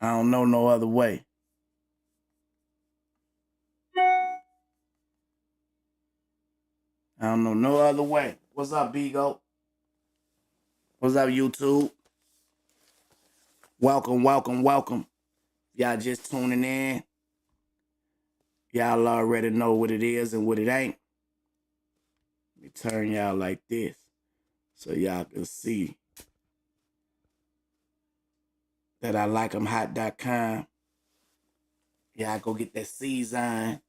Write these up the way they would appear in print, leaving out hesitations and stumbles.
I don't know no other way. I don't know no other way. What's up, Bigo? What's up, YouTube? Welcome, welcome, welcome. Y'all just tuning in. Y'all already know what it is and what it ain't. Let me turn y'all like this so y'all can see that I like 'em hot.com. Y'all go get that season.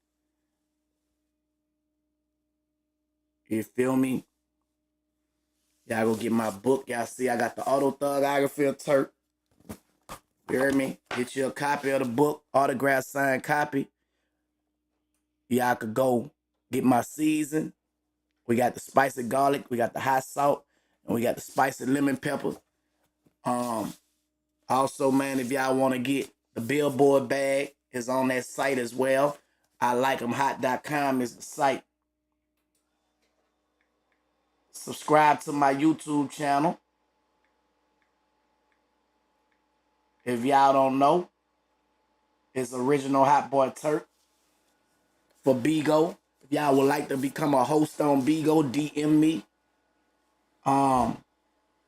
You feel me? Y'all go get my book. Y'all see I got the autothugraphy of Turk. You heard me? Get you a copy of the book, autograph signed copy. Y'all could go get my season. We got the spicy garlic, we got the hot salt, and we got the spicy lemon pepper. Also, man, if y'all want to get the billboard bag, is on that site as well. I like 'em hot.com is the site. Subscribe to my YouTube channel. If y'all don't know, it's Original Hot Boy Turk for Bigo. If y'all would like to become a host on Bigo, DM me. And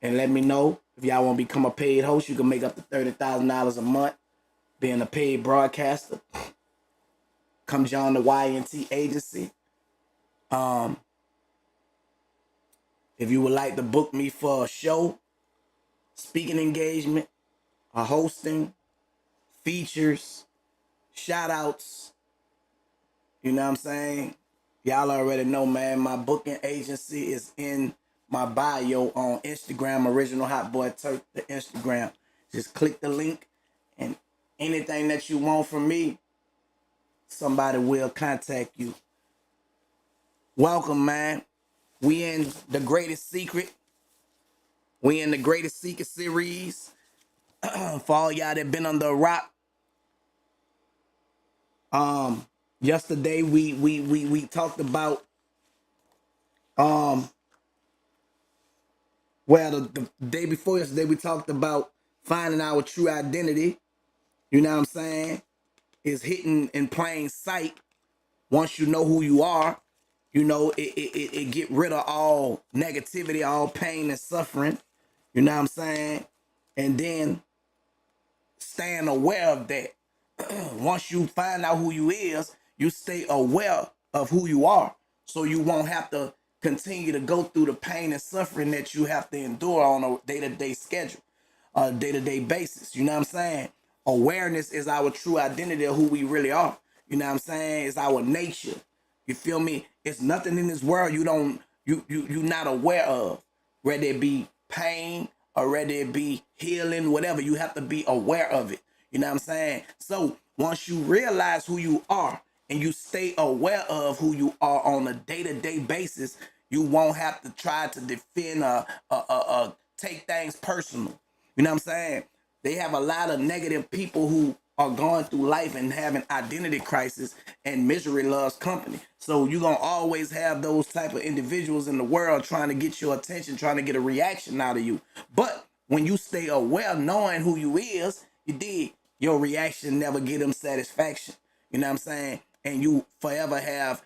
let me know. If y'all want to become a paid host, you can make up to $30,000 a month being a paid broadcaster. Come join the YNT agency. If you would like to book me for a show, speaking engagement, a hosting, features, shout outs, you know what I'm saying? Y'all already know, man, my booking agency is in my bio on Instagram, Original Hot Boy Turk, the Instagram. Just click the link and anything that you want from me, somebody will contact you. Welcome, man. We in the greatest secret. We in the greatest secret series. For all y'all that been under a rock. Yesterday we talked about the day before yesterday we talked about finding our true identity. You know what I'm saying? Is hitting in plain sight. Once you know who you are, you know it get rid of all negativity, all pain and suffering. You know what I'm saying? And then staying aware of that. Once you find out who you is, you stay aware of who you are. So you won't have to continue to go through the pain and suffering that you have to endure on a day-to-day schedule, a day-to-day basis. You know what I'm saying? Awareness is our true identity of who we really are. You know what I'm saying? It's our nature. You feel me? It's nothing in this world you not aware of. Whether it be pain or whether it be healing, whatever, you have to be aware of it. You know what I'm saying? So once you realize who you are and you stay aware of who you are on a day-to-day basis, you won't have to try to defend take things personal. You know what I'm saying? They have a lot of negative people who are going through life and having identity crisis, and misery loves company. So you're going to always have those type of individuals in the world trying to get your attention, trying to get a reaction out of you. But when you stay aware, knowing who you is, you did, your reaction never get them satisfaction. You know what I'm saying? And you forever have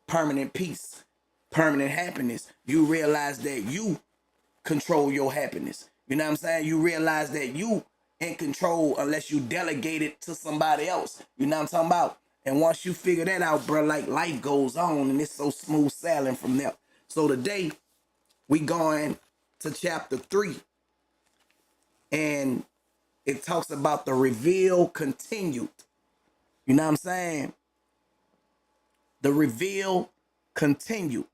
permanent peace, permanent happiness. You realize that you control your happiness. You know what I'm saying? You realize that you in control unless you delegate it to somebody else. You know what I'm talking about? And once you figure that out, bro, like life goes on and it's so smooth sailing from there. So today we going to chapter 3, and it talks about the reveal continued. You know what I'm saying? The reveal continued.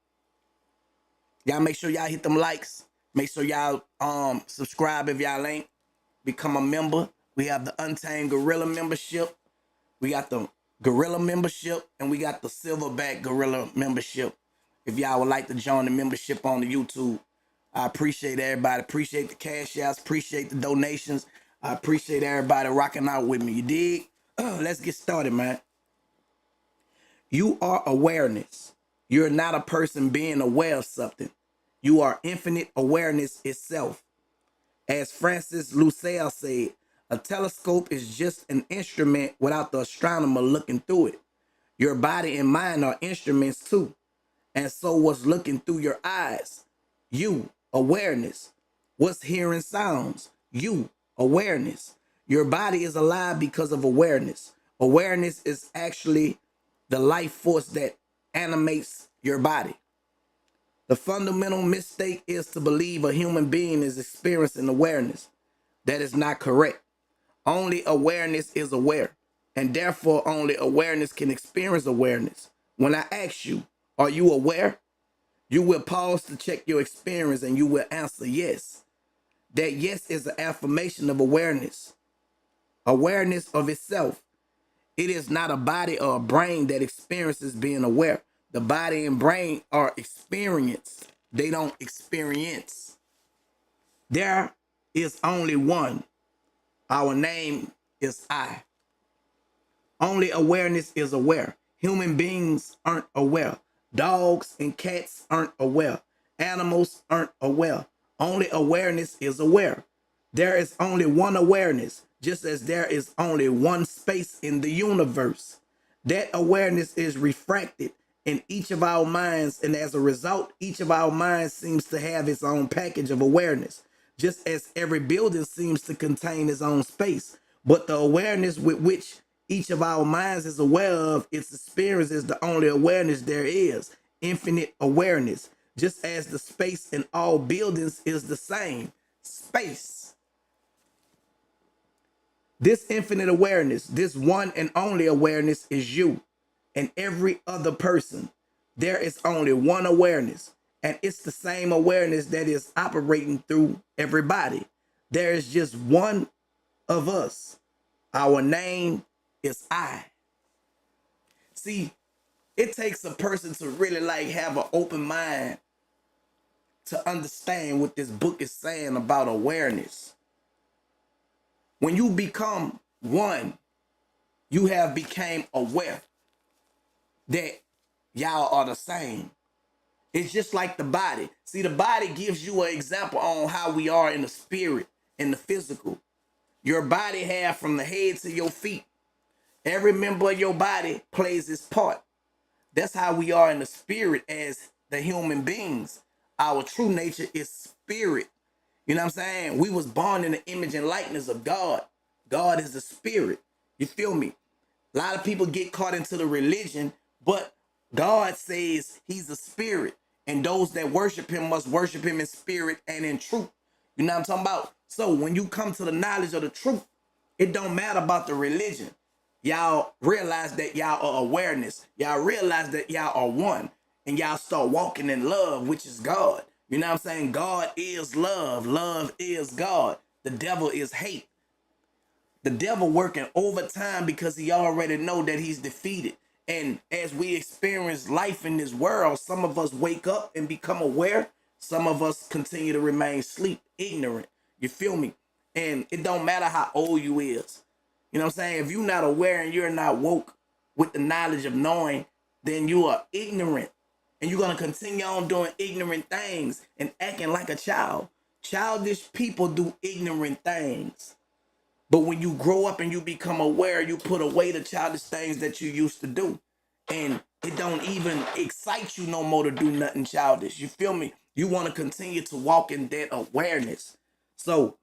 Y'all make sure y'all hit them likes. Make sure y'all subscribe if y'all ain't. Become a member. We have the Untamed Gorilla membership. We got the Gorilla membership, and we got the Silverback Gorilla membership. If y'all would like to join the membership on the YouTube, I appreciate everybody. Appreciate the cash outs. Appreciate the donations. I appreciate everybody rocking out with me. You dig? Let's get started, man. You are awareness. You're not a person being aware of something. You are infinite awareness itself. As Francis Lucelle said, A telescope is just an instrument without the astronomer looking through it. Your body and mind are instruments too. And so what's looking through your eyes? You, awareness. What's hearing sounds? You, awareness. Your body is alive because of awareness. Awareness is actually the life force that animates your body. The fundamental mistake is to believe a human being is experiencing awareness. That is not correct. Only awareness is aware, and therefore only awareness can experience awareness. When I ask you, are you aware? You will pause to check your experience and you will answer yes. That yes is an affirmation of awareness, awareness of itself. It is not a body or a brain that experiences being aware. The body and brain are experienced, they don't experience. There is only one. Our name is I. Only awareness is aware. Human beings aren't aware. Dogs and cats aren't aware. Animals aren't aware. Only awareness is aware. There is only one awareness, just as there is only one space in the universe. That awareness is refracted in each of our minds, and as a result, each of our minds seems to have its own package of awareness, just as every building seems to contain its own space. But the awareness with which each of our minds is aware of its experience is the only awareness there is, infinite awareness, just as the space in all buildings is the same space. This infinite awareness, this one and only awareness is you and every other person. There is only one awareness, and it's the same awareness that is operating through everybody. There is just one of us. Our name is I. See, it takes a person to really like have an open mind to understand what this book is saying about awareness. When you become one, you have became aware that y'all are the same. It's just like the body. See, the body gives you an example on how we are in the spirit and the physical. Your body have from the head to your feet. Every member of your body plays its part. That's how we are in the spirit as the human beings. Our true nature is spirit. You know what I'm saying? We was born in the image and likeness of God. God is the spirit. You feel me? A lot of people get caught into the religion, but God says he's a spirit, and those that worship him must worship him in spirit and in truth. You know what I'm talking about? So when you come to the knowledge of the truth, it don't matter about the religion. Y'all realize that y'all are awareness. Y'all realize that y'all are one, and y'all start walking in love, which is God. You know what I'm saying? God is love. Love is God. The devil is hate. The devil working overtime because he already know that he's defeated. And as we experience life in this world, some of us wake up and become aware. Some of us continue to remain asleep, ignorant. You feel me? And it don't matter how old you is. You know what I'm saying? If you're not aware and you're not woke with the knowledge of knowing, then you are ignorant. And you're going to continue on doing ignorant things and acting like a child. Childish people do ignorant things. But when you grow up and you become aware, you put away the childish things that you used to do. And it don't even excite you no more to do nothing childish. You feel me? You want to continue to walk in that awareness. So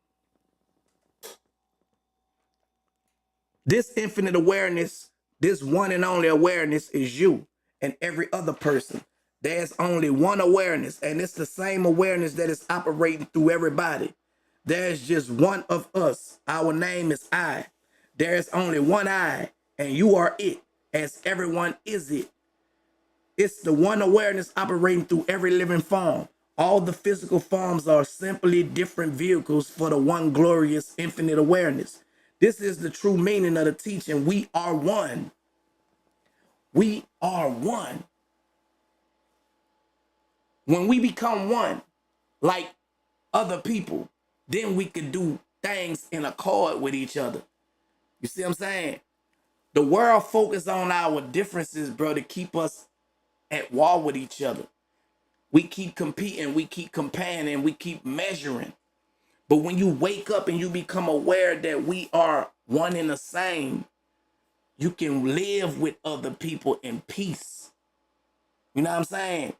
this infinite awareness, this one and only awareness is you and every other person. There's only one awareness, and it's the same awareness that is operating through everybody. There's just one of us. Our name is I. There's only one I, and you are it, as everyone is it. It's the one awareness operating through every living form. All the physical forms are simply different vehicles for the one glorious infinite awareness. This is the true meaning of the teaching. We are one. We are one. When we become one, like other people, then we can do things in accord with each other. You see what I'm saying? The world focuses on our differences, bro, to keep us at war with each other. We keep competing, we keep comparing, and we keep measuring. But when you wake up and you become aware that we are one and the same, you can live with other people in peace. You know what I'm saying?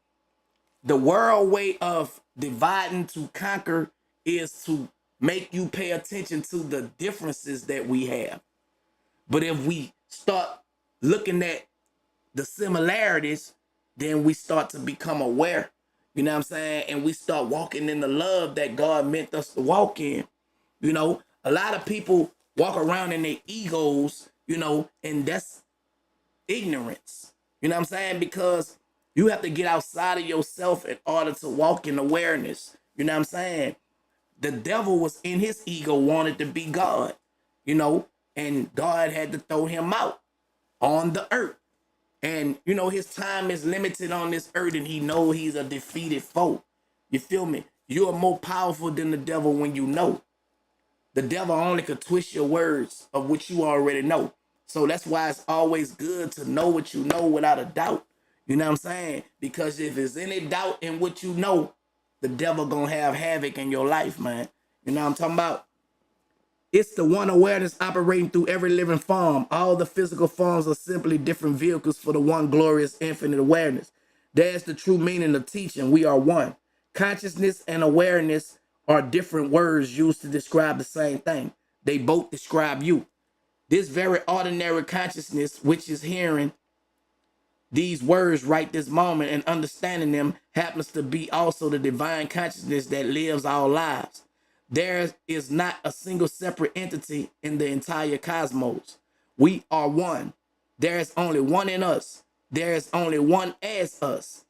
The world way of dividing to conquer is to make you pay attention to the differences that we have. But if we start looking at the similarities, then we start to become aware. You know what I'm saying? And we start walking in the love that God meant us to walk in. You know, a lot of people walk around in their egos, you know, and that's ignorance. You know what I'm saying? Because you have to get outside of yourself in order to walk in awareness. You know what I'm saying? The devil was in his ego, wanted to be God, you know, and God had to throw him out on the earth. And, you know, his time is limited on this earth and he know he's a defeated foe. You feel me? You are more powerful than the devil when you know. The devil only could twist your words of what you already know. So that's why it's always good to know what you know without a doubt. You know what I'm saying? Because if there's any doubt in what you know, the devil gonna have havoc in your life, man. You know what I'm talking about? It's the one awareness operating through every living form. All the physical forms are simply different vehicles for the one glorious infinite awareness. There's the true meaning of teaching. We are one. Consciousness and awareness are different words used to describe the same thing. They both describe you. This very ordinary consciousness, which is hearing these words right this moment and understanding them, happens to be also the divine consciousness that lives our lives. There is not a single separate entity in the entire cosmos. We are one. There is only one in us. There is only one as us.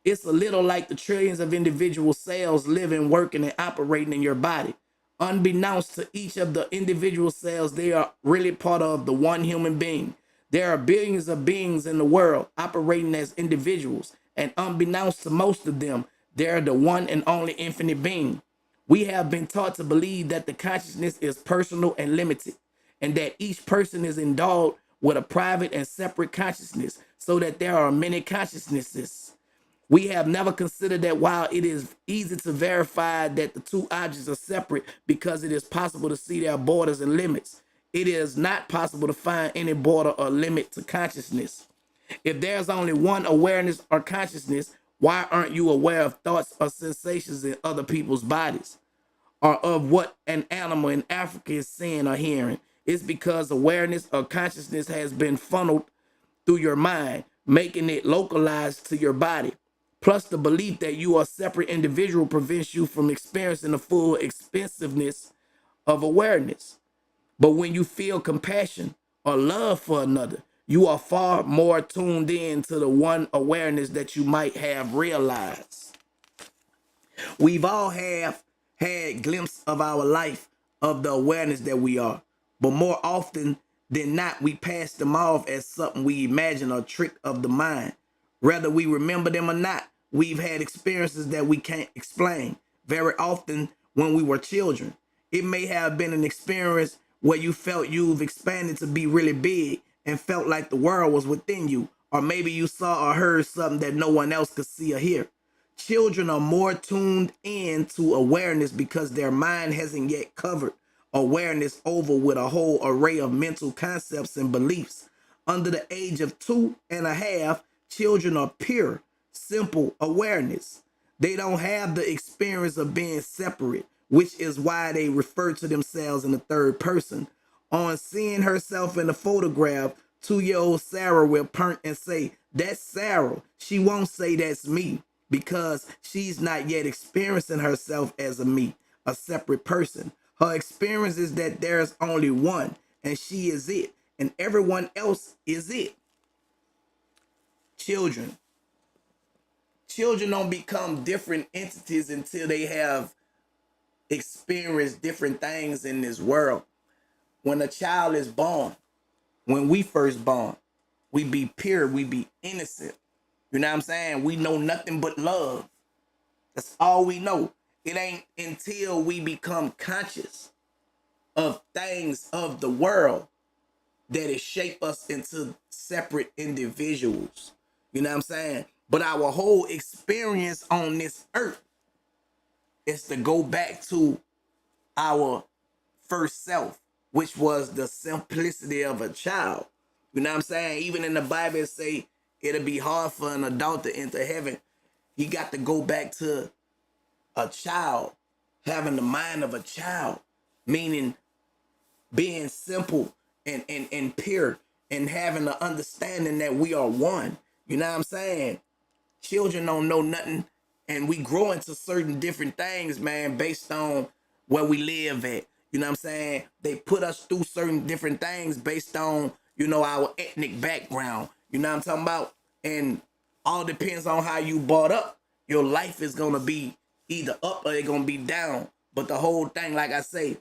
It's a little like the trillions of individual cells living, working, and operating in your body. Unbeknownst to each of the individual cells, they are really part of the one human being. There are billions of beings in the world operating as individuals, and unbeknownst to most of them, they're the one and only infinite being. We have been taught to believe that the consciousness is personal and limited, and that each person is endowed with a private and separate consciousness, so that there are many consciousnesses. We have never considered that while it is easy to verify that the two objects are separate because it is possible to see their borders and limits, it is not possible to find any border or limit to consciousness. If there's only one awareness or consciousness, why aren't you aware of thoughts or sensations in other people's bodies, or of what an animal in Africa is seeing or hearing? It's because awareness or consciousness has been funneled through your mind, making it localized to your body. Plus, the belief that you are a separate individual prevents you from experiencing the full expansiveness of awareness. But when you feel compassion or love for another, you are far more tuned in to the one awareness that you might have realized. We've all have had glimpse of our life of the awareness that we are, but more often than not, we pass them off as something we imagine or trick of the mind. Whether we remember them or not, we've had experiences that we can't explain. Very often when we were children, it may have been an experience where you felt you've expanded to be really big and felt like the world was within you, or maybe you saw or heard something that no one else could see or hear. Children are more tuned in to awareness because their mind hasn't yet covered awareness over with a whole array of mental concepts and beliefs. Under the age of 2.5, children are pure, simple awareness. They don't have the experience of being separate, which is why they refer to themselves in the third person. On seeing herself in the photograph, 2-year-old Sarah will point and say, "That's Sarah." She won't say that's me because she's not yet experiencing herself as a me, a separate person. Her experience is that there's only one, and she is it, and everyone else is it. Children. Children don't become different entities until they have experienced different things in this world. When a child is born, when we first born, we be pure, we be innocent. You know what I'm saying? We know nothing but love. That's all we know. It ain't until we become conscious of things of the world that it shape us into separate individuals. You know what I'm saying? But our whole experience on this earth is to go back to our first self, which was the simplicity of a child. You know what I'm saying? Even in the Bible, it say it'll be hard for an adult to enter heaven. He got to go back to a child, having the mind of a child, meaning being simple and pure and having the understanding that we are one. You know what I'm saying? Children don't know nothing, and we grow into certain different things, man, based on where we live at. You know what I'm saying? They put us through certain different things based on, our ethnic background. You know what I'm talking about? And all depends on how you brought up. Your life is gonna be either up or it's gonna be down. But the whole thing, like I say,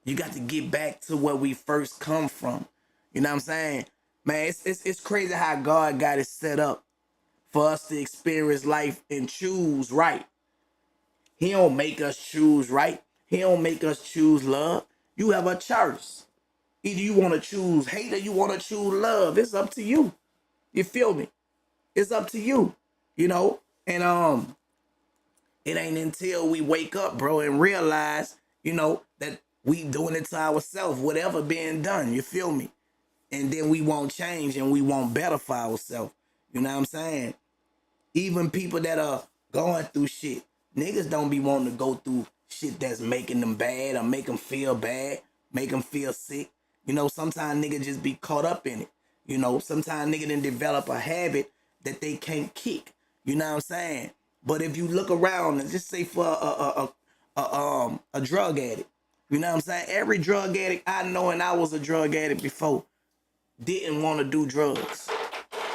you got to get back to where we first come from. You know what I'm saying? Man, it's crazy how God got it set up for us to experience life and choose right. He don't make us choose right. He don't make us choose love. You have a choice. Either you want to choose hate or you want to choose love. It's up to you. You feel me? It's up to you. And it ain't until we wake up, bro, and realize, that we doing it to ourselves, whatever being done. You feel me? And then we won't change and we won't better for ourselves. You know what I'm saying? Even people that are going through shit, niggas don't be wanting to go through shit that's making them bad or make them feel bad, make them feel sick. Sometimes niggas just be caught up in it. Sometimes niggas then develop a habit that they can't kick. You know what I'm saying? But if you look around and just say for a drug addict, you know what I'm saying? Every drug addict I know, and I was a drug addict before, didn't want to do drugs.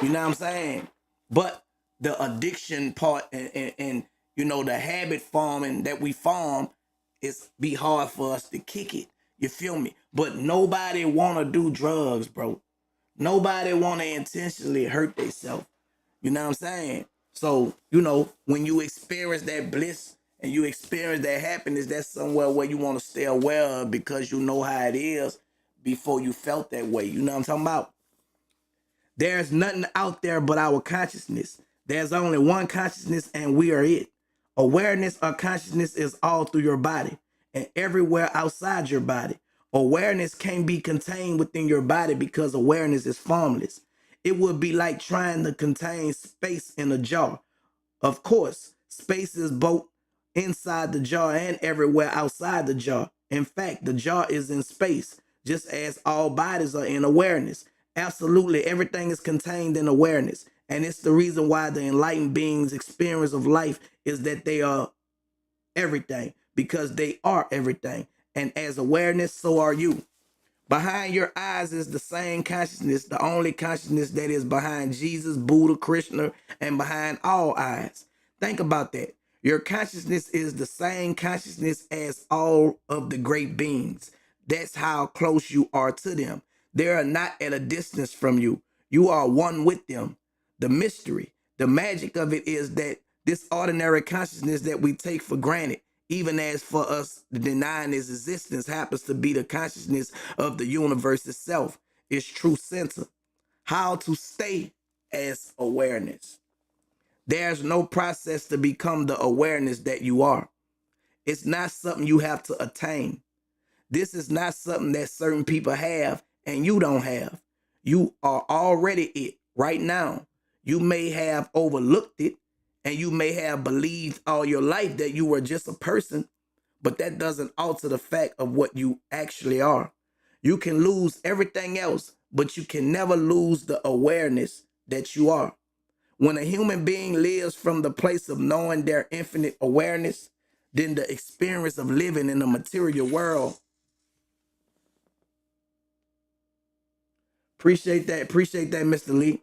You know what I'm saying? But the addiction part and the habit forming that we form is be hard for us to kick it. You feel me? But nobody want to do drugs, bro. Nobody want to intentionally hurt themselves. You know what I'm saying? So, when you experience that bliss and you experience that happiness, that's somewhere where you want to stay aware of because you know how it is before you felt that way. You know what I'm talking about? There's nothing out there but our consciousness. There's only one consciousness and we are it. Awareness or consciousness is all through your body and everywhere outside your body. Awareness can't be contained within your body because awareness is formless. It would be like trying to contain space in a jar. Of course, space is both inside the jar and everywhere outside the jar. In fact, the jar is in space, just as all bodies are in awareness. Absolutely, everything is contained in awareness. And it's the reason why the enlightened beings' experience of life is that they are everything, because they are everything. And as awareness, so are you. Behind your eyes is the same consciousness, the only consciousness that is behind Jesus, Buddha, Krishna, and behind all eyes. Think about that. Your consciousness is the same consciousness as all of the great beings. That's how close you are to them. They are not at a distance from you. You are one with them. The mystery, the magic of it is that this ordinary consciousness that we take for granted, even as for us denying its existence, happens to be the consciousness of the universe itself, its true center. How to stay as awareness. There's no process to become the awareness that you are. It's not something you have to attain. This is not something that certain people have and you don't have. You are already it right now. You may have overlooked it and you may have believed all your life that you were just a person, but that doesn't alter the fact of what you actually are. You can lose everything else, but you can never lose the awareness that you are. When a human being lives from the place of knowing their infinite awareness, then the experience of living in the material world. Appreciate that, Mr. Lee.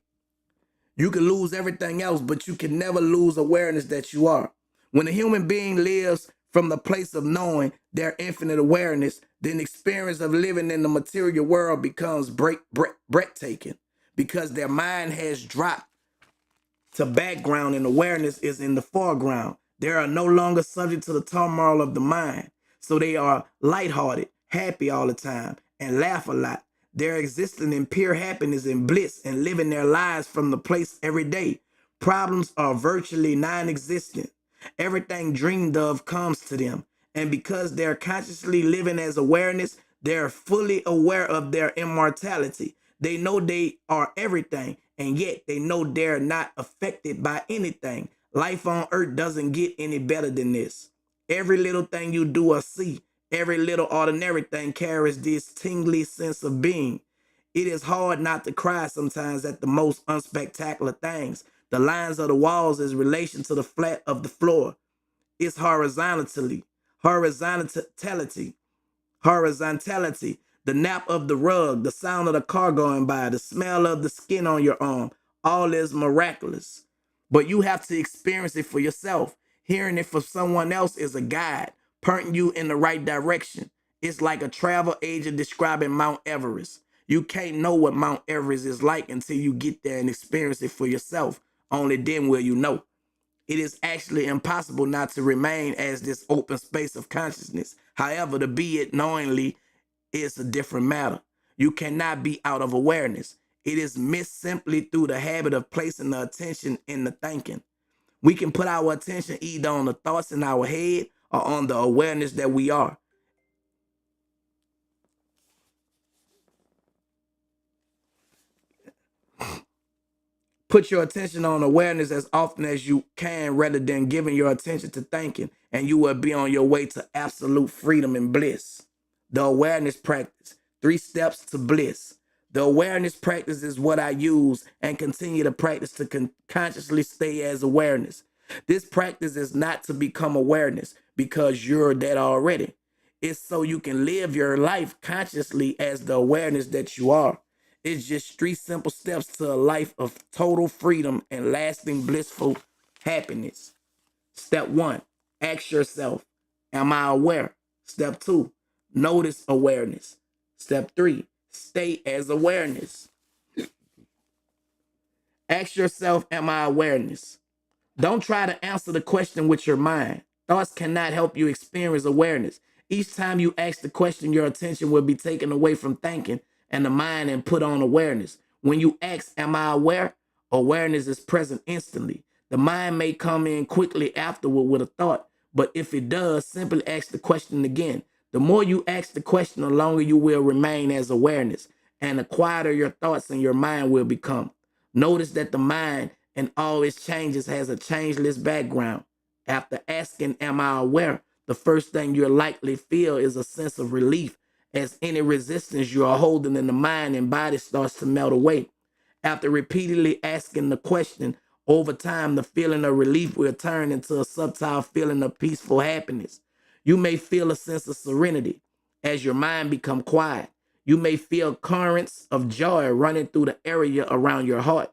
You can lose everything else, but you can never lose awareness that you are. When a human being lives from the place of knowing their infinite awareness, then the experience of living in the material world becomes breathtaking because their mind has dropped to background and awareness is in the foreground. They are no longer subject to the turmoil of the mind. So they are lighthearted, happy all the time, and laugh a lot. They're existing in pure happiness and bliss and living their lives from the place every day. Problems are virtually non-existent. Everything dreamed of comes to them, And because they're consciously living as awareness, they're fully aware of their immortality. They know they are everything, and yet they know they're not affected by anything. Life on earth doesn't get any better than this. Every little thing you do or see, every little ordinary thing carries this tingly sense of being. It is hard not to cry sometimes at the most unspectacular things. The lines of the walls is relation to the flat of the floor. It's horizontality, horizontality, the nap of the rug, the sound of the car going by, the smell of the skin on your arm. All is miraculous. But you have to experience it for yourself. Hearing it from someone else is a guide, pointing you in the right direction. It's like a travel agent describing Mount Everest. You can't know what Mount Everest is like until you get there and experience it for yourself. Only then will you know. It is actually impossible not to remain as this open space of consciousness. However, to be it knowingly is a different matter. You cannot be out of awareness. It is missed simply through the habit of placing the attention in the thinking. We can put our attention either on the thoughts in our head or on the awareness that we are. Put your attention on awareness as often as you can rather than giving your attention to thinking, and you will be on your way to absolute freedom and bliss. The awareness practice, 3 steps to bliss. The awareness practice is what I use and continue to practice to consciously stay as awareness. This practice is not to become awareness because you're that already. It's so you can live your life consciously as the awareness that you are. It's just 3 simple steps to a life of total freedom and lasting blissful happiness. Step 1, ask yourself, am I aware? Step 2, notice awareness. Step 3, stay as awareness. Ask yourself, am I awareness? Don't try to answer the question with your mind. Thoughts cannot help you experience awareness. Each time you ask the question, your attention will be taken away from thinking and the mind and put on awareness. When you ask, am I aware? Awareness is present instantly. The mind may come in quickly afterward with a thought, but if it does, simply ask the question again. The more you ask the question, the longer you will remain as awareness, and the quieter your thoughts and your mind will become. Notice that the mind and all its changes has a changeless background. After asking, am I aware? The first thing you'll likely feel is a sense of relief as any resistance you are holding in the mind and body starts to melt away. After repeatedly asking the question, over time, the feeling of relief will turn into a subtle feeling of peaceful happiness. You may feel a sense of serenity as your mind becomes quiet. You may feel currents of joy running through the area around your heart.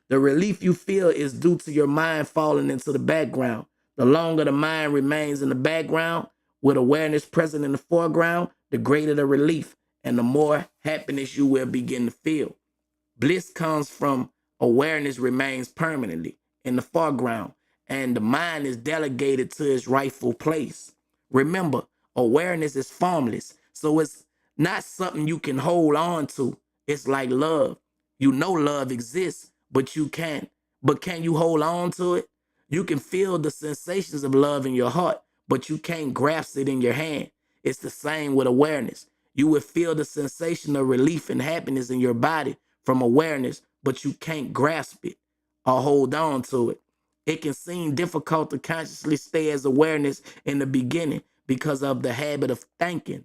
The relief you feel is due to your mind falling into the background. The longer the mind remains in the background, with awareness present in the foreground, the greater the relief and the more happiness you will begin to feel. Bliss comes from awareness remains permanently in the foreground and the mind is delegated to its rightful place. Remember, awareness is formless, so it's not something you can hold on to. It's like love. You know love exists, but you can't. But can you hold on to it? You can feel the sensations of love in your heart, but you can't grasp it in your hand. It's the same with awareness. You will feel the sensation of relief and happiness in your body from awareness, but you can't grasp it or hold on to it. It can seem difficult to consciously stay as awareness in the beginning because of the habit of thinking.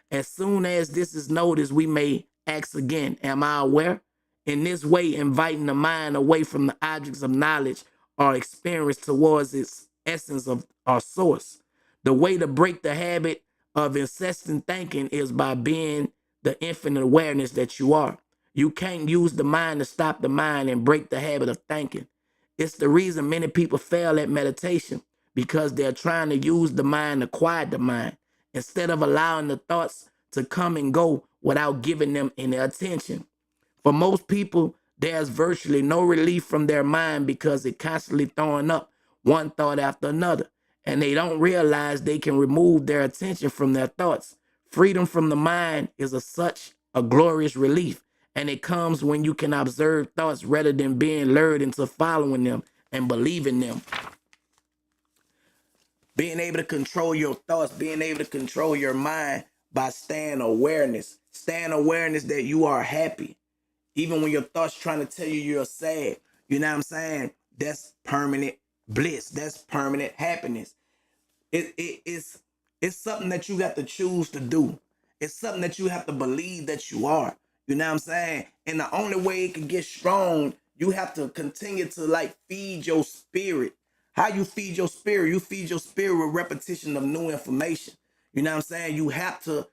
As soon as this is noticed, we may ask again, am I aware? In this way, inviting the mind away from the objects of knowledge or experience towards its essence of our source. The way to break the habit of incessant thinking is by being the infinite awareness that you are. You can't use the mind to stop the mind and break the habit of thinking. It's the reason many people fail at meditation because they're trying to use the mind to quiet the mind instead of allowing the thoughts to come and go without giving them any attention. For most people, there's virtually no relief from their mind because it's constantly throwing up one thought after another, and they don't realize they can remove their attention from their thoughts. Freedom from the mind is such a glorious relief, and it comes when you can observe thoughts rather than being lured into following them and believing them. Being able to control your thoughts, being able to control your mind by staying awareness. Staying awareness that you are happy. Even when your thoughts trying to tell you you're sad. You know what I'm saying? That's permanent bliss. That's permanent happiness. It's something that you got to choose to do. It's something that you have to believe that you are. You know what I'm saying? And the only way it can get strong, you have to continue to like feed your spirit. How you feed your spirit? You feed your spirit with repetition of new information. You know what I'm saying? You have to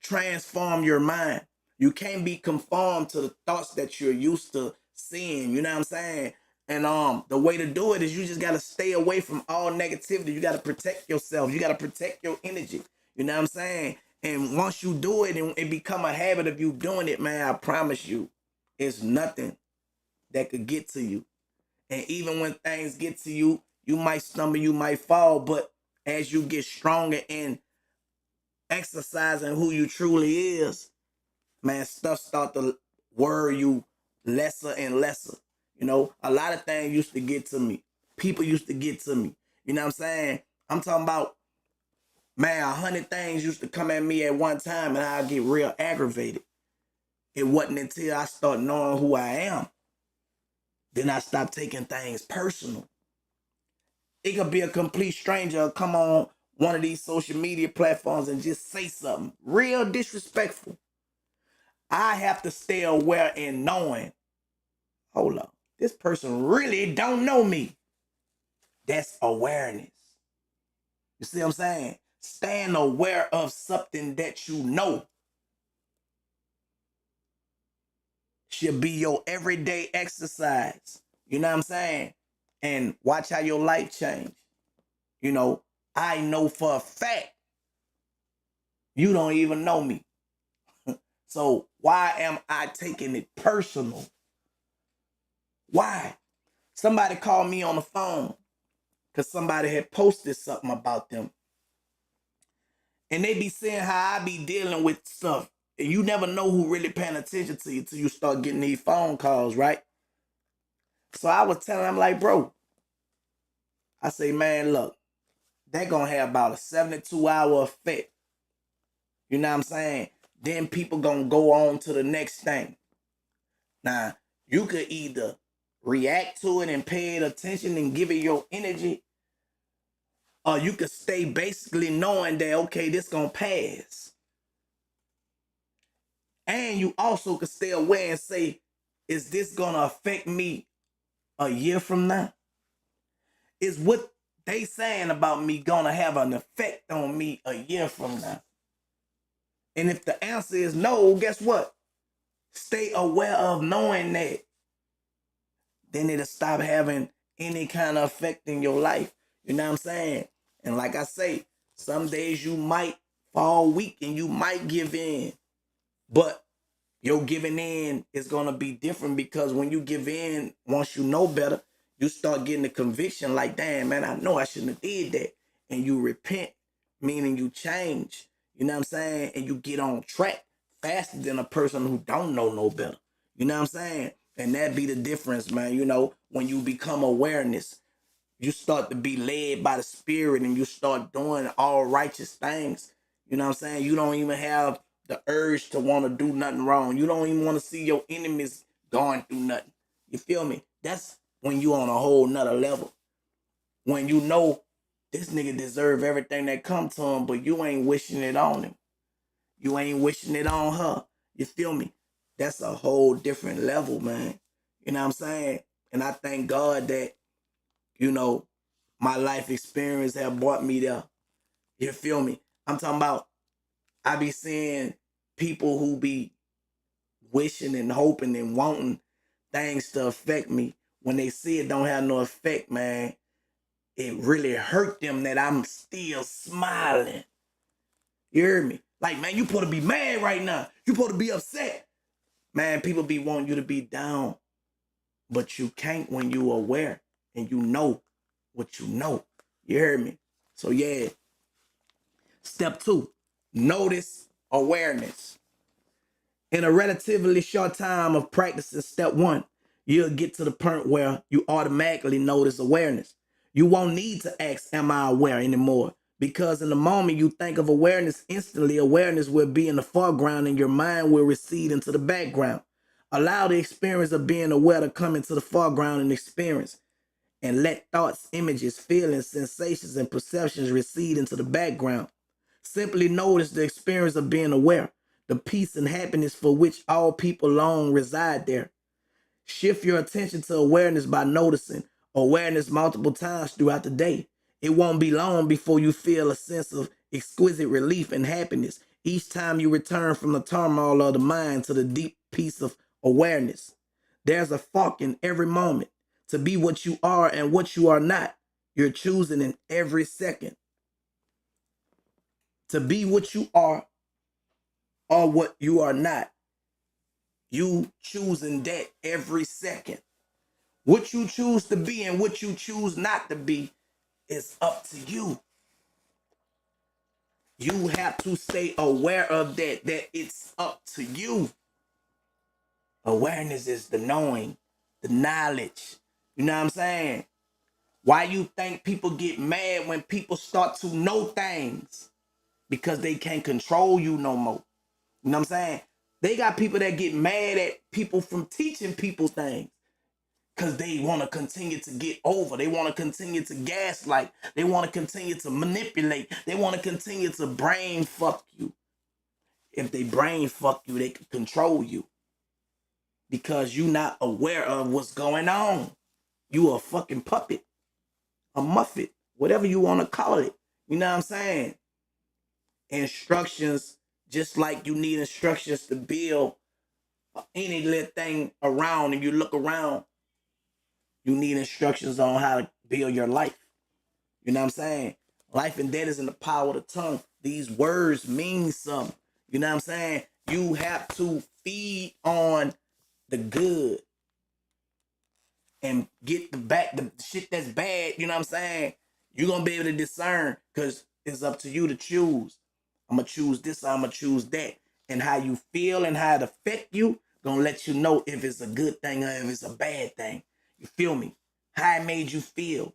transform your mind. You can't be conformed to the thoughts that you're used to seeing. You know what I'm saying? And the way to do it is you just gotta stay away from all negativity. You gotta protect yourself. You gotta protect your energy. You know what I'm saying? And once you do it and it become a habit of you doing it, man, I promise you, it's nothing that could get to you. And even when things get to you, you might stumble, you might fall, but as you get stronger in exercising who you truly is, man, stuff start to worry you lesser and lesser. You know, a lot of things used to get to me. People used to get to me. You know what I'm saying? I'm talking about, man, 100 things used to come at me at one time and I'd get real aggravated. It wasn't until I start knowing who I am, then I stopped taking things personal. It could be a complete stranger come on one of these social media platforms and just say something real disrespectful. I have to stay aware and knowing, hold up, this person really don't know me. That's awareness. You see what I'm saying? Staying aware of something that you know should be your everyday exercise. You know what I'm saying? And watch how your life change. You know, I know for a fact you don't even know me. So why am I taking it personal? Why? Somebody called me on the phone because somebody had posted something about them. And they be saying how I be dealing with stuff. And you never know who really paying attention to you till you start getting these phone calls, right? So I was telling them, like, bro, I say, man, look, they're going to have about a 72-hour effect. You know what I'm saying? Then people going to go on to the next thing. Now, you could either react to it and pay it attention and give it your energy, or you could stay basically knowing that, okay, this going to pass. And you also could stay aware and say, is this going to affect me a year from now? Is what they saying about me going to have an effect on me a year from now? And if the answer is no, guess what? Stay aware of knowing that. Then it'll stop having any kind of effect in your life. You know what I'm saying? And like I say, some days you might fall weak and you might give in. But your giving in is going to be different because when you give in, once you know better, you start getting the conviction like, damn, man, I know I shouldn't have did that. And you repent, meaning you change. You know what I'm saying? And you get on track faster than a person who don't know no better. You know what I'm saying? And that be the difference, man. You know, when you become awareness, you start to be led by the spirit and you start doing all righteous things. You know what I'm saying? You don't even have the urge to want to do nothing wrong. You don't even want to see your enemies going through nothing. You feel me? That's when you on a whole nother level. When you know this nigga deserve everything that come to him, but you ain't wishing it on him. You ain't wishing it on her. You feel me? That's a whole different level, man. You know what I'm saying? And I thank God that, you know, my life experience have brought me there. You feel me? I'm talking about, I be seeing people who be wishing and hoping and wanting things to affect me. When they see it don't have no effect, man, it really hurt them that I'm still smiling. You hear me? Like, man, you supposed to be mad right now. You supposed to be upset. Man, people be wanting you to be down, but you can't when you aware and you know what you know. You hear me? So yeah. Step 2, notice awareness. In a relatively short time of practicing step 1, you'll get to the point where you automatically notice awareness. You won't need to ask, am I aware anymore? Because in the moment you think of awareness, instantly awareness will be in the foreground and your mind will recede into the background. Allow the experience of being aware to come into the foreground and experience, and let thoughts, images, feelings, sensations, and perceptions recede into the background. Simply notice the experience of being aware, the peace and happiness for which all people long reside there. Shift your attention to awareness by noticing awareness multiple times throughout the day. It won't be long before you feel a sense of exquisite relief and happiness each time you return from the turmoil of the mind to the deep peace of awareness. There's a fork in every moment to be what you are and what you are not. You're choosing in every second to be what you are or what you are not. You choosing that every second. What you choose to be and what you choose not to be is up to you. You have to stay aware of that it's up to you. Awareness is the knowing, the knowledge. You know what I'm saying? Why you think people get mad when people start to know things? Because they can't control you no more. You know what I'm saying? They got people that get mad at people from teaching people things because they want to continue to get over. They want to continue to gaslight. They want to continue to manipulate. They want to continue to brain fuck you. If they brain fuck you, they can control you because you're not aware of what's going on. You a fucking puppet, a muffet, whatever you want to call it. You know what I'm saying? Instructions, just like you need instructions to build any little thing around, and you look around, you need instructions on how to build your life. You know what I'm saying? Life and death is in the power of the tongue. These words mean something. You know what I'm saying? You have to feed on the good and get the shit that's bad. You know what I'm saying? You're gonna be able to discern because it's up to you to choose. I'm gonna choose this, I'm gonna choose that. And how you feel and how it affect you, gonna let you know if it's a good thing or if it's a bad thing. You feel me? How it made you feel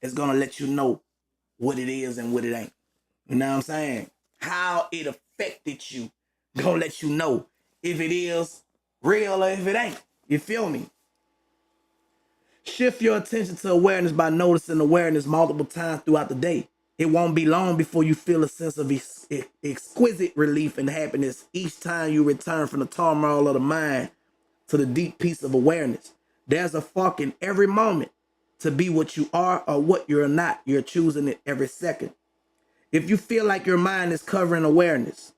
is gonna let you know what it is and what it ain't. You know what I'm saying? How it affected you, gonna let you know if it is real or if it ain't. You feel me? Shift your attention to awareness by noticing awareness multiple times throughout the day. It won't be long before you feel a sense of exquisite relief and happiness each time you return from the turmoil of the mind to the deep peace of awareness. There's a fork in every moment to be what you are or what you're not. You're choosing it every second. If you feel like your mind is covering awareness,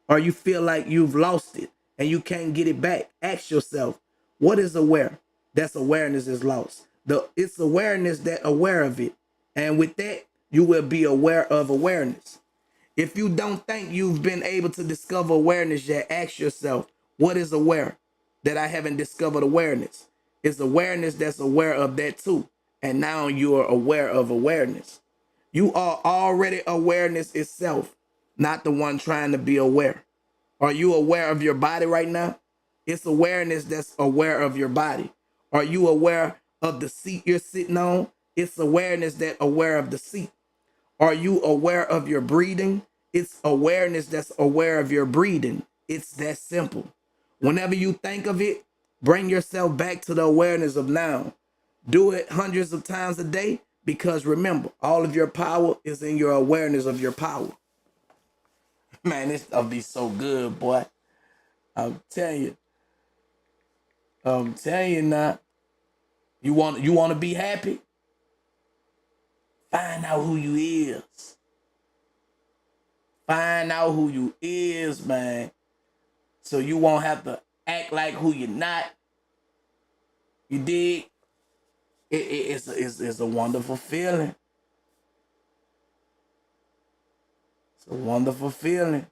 or you feel like you've lost it and you can't get it back, ask yourself, what is aware? That's awareness is lost. It's awareness that aware of it. And with that, you will be aware of awareness. If you don't think you've been able to discover awareness yet, ask yourself, what is aware that I haven't discovered awareness? It's awareness that's aware of that too. And now you are aware of awareness. You are already awareness itself, not the one trying to be aware. Are you aware of your body right now? It's awareness that's aware of your body. Are you aware of the seat you're sitting on? It's awareness that aware of the seat. Are you aware of your breathing? It's awareness that's aware of your breathing. It's that simple. Whenever you think of it, bring yourself back to the awareness of now. Do it hundreds of times a day because remember, all of your power is in your awareness of your power. Man, this stuff be so good, boy. I'm telling you. I'm telling you now. You want to be happy? Find out who you is. Find out who you is, man. So you won't have to act like who you're not. You dig? It's a wonderful feeling. It's a wonderful feeling.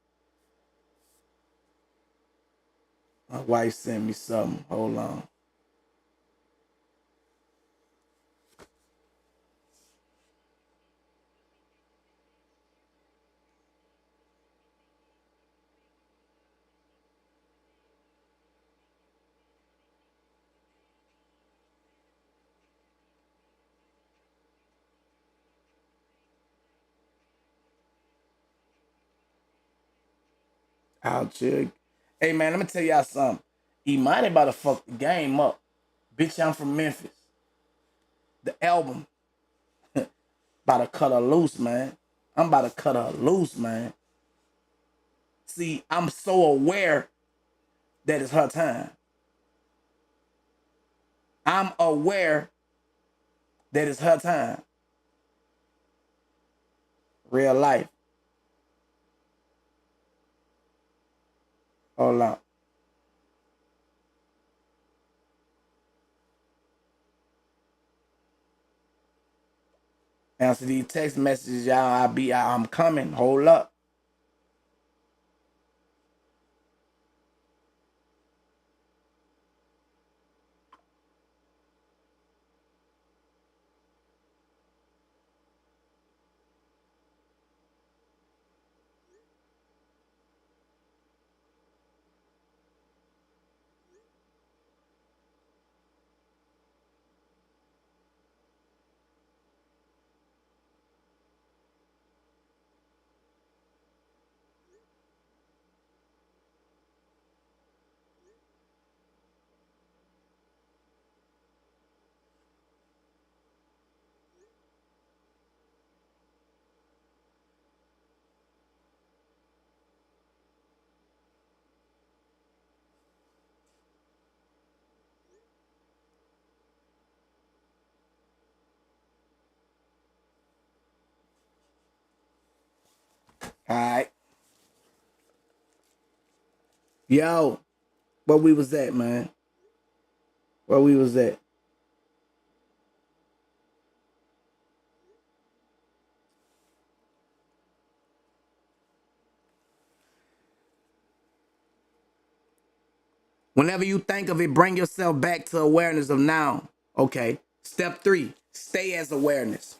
My wife sent me something. Hold on. I'll chill. Hey man, let me tell y'all something. Imani about to fuck the game up. Bitch, I'm from Memphis. The album about to cut her loose, man. I'm about to cut her loose, man. See, I'm so aware that it's her time. I'm aware that it's her time. Real life. Hold on. Answer these text messages, y'all. I'm coming. Hold up. All right. Yo, where we was at, man? Where we was at? Whenever you think of it, bring yourself back to awareness of now. Okay. Step 3, stay as awareness.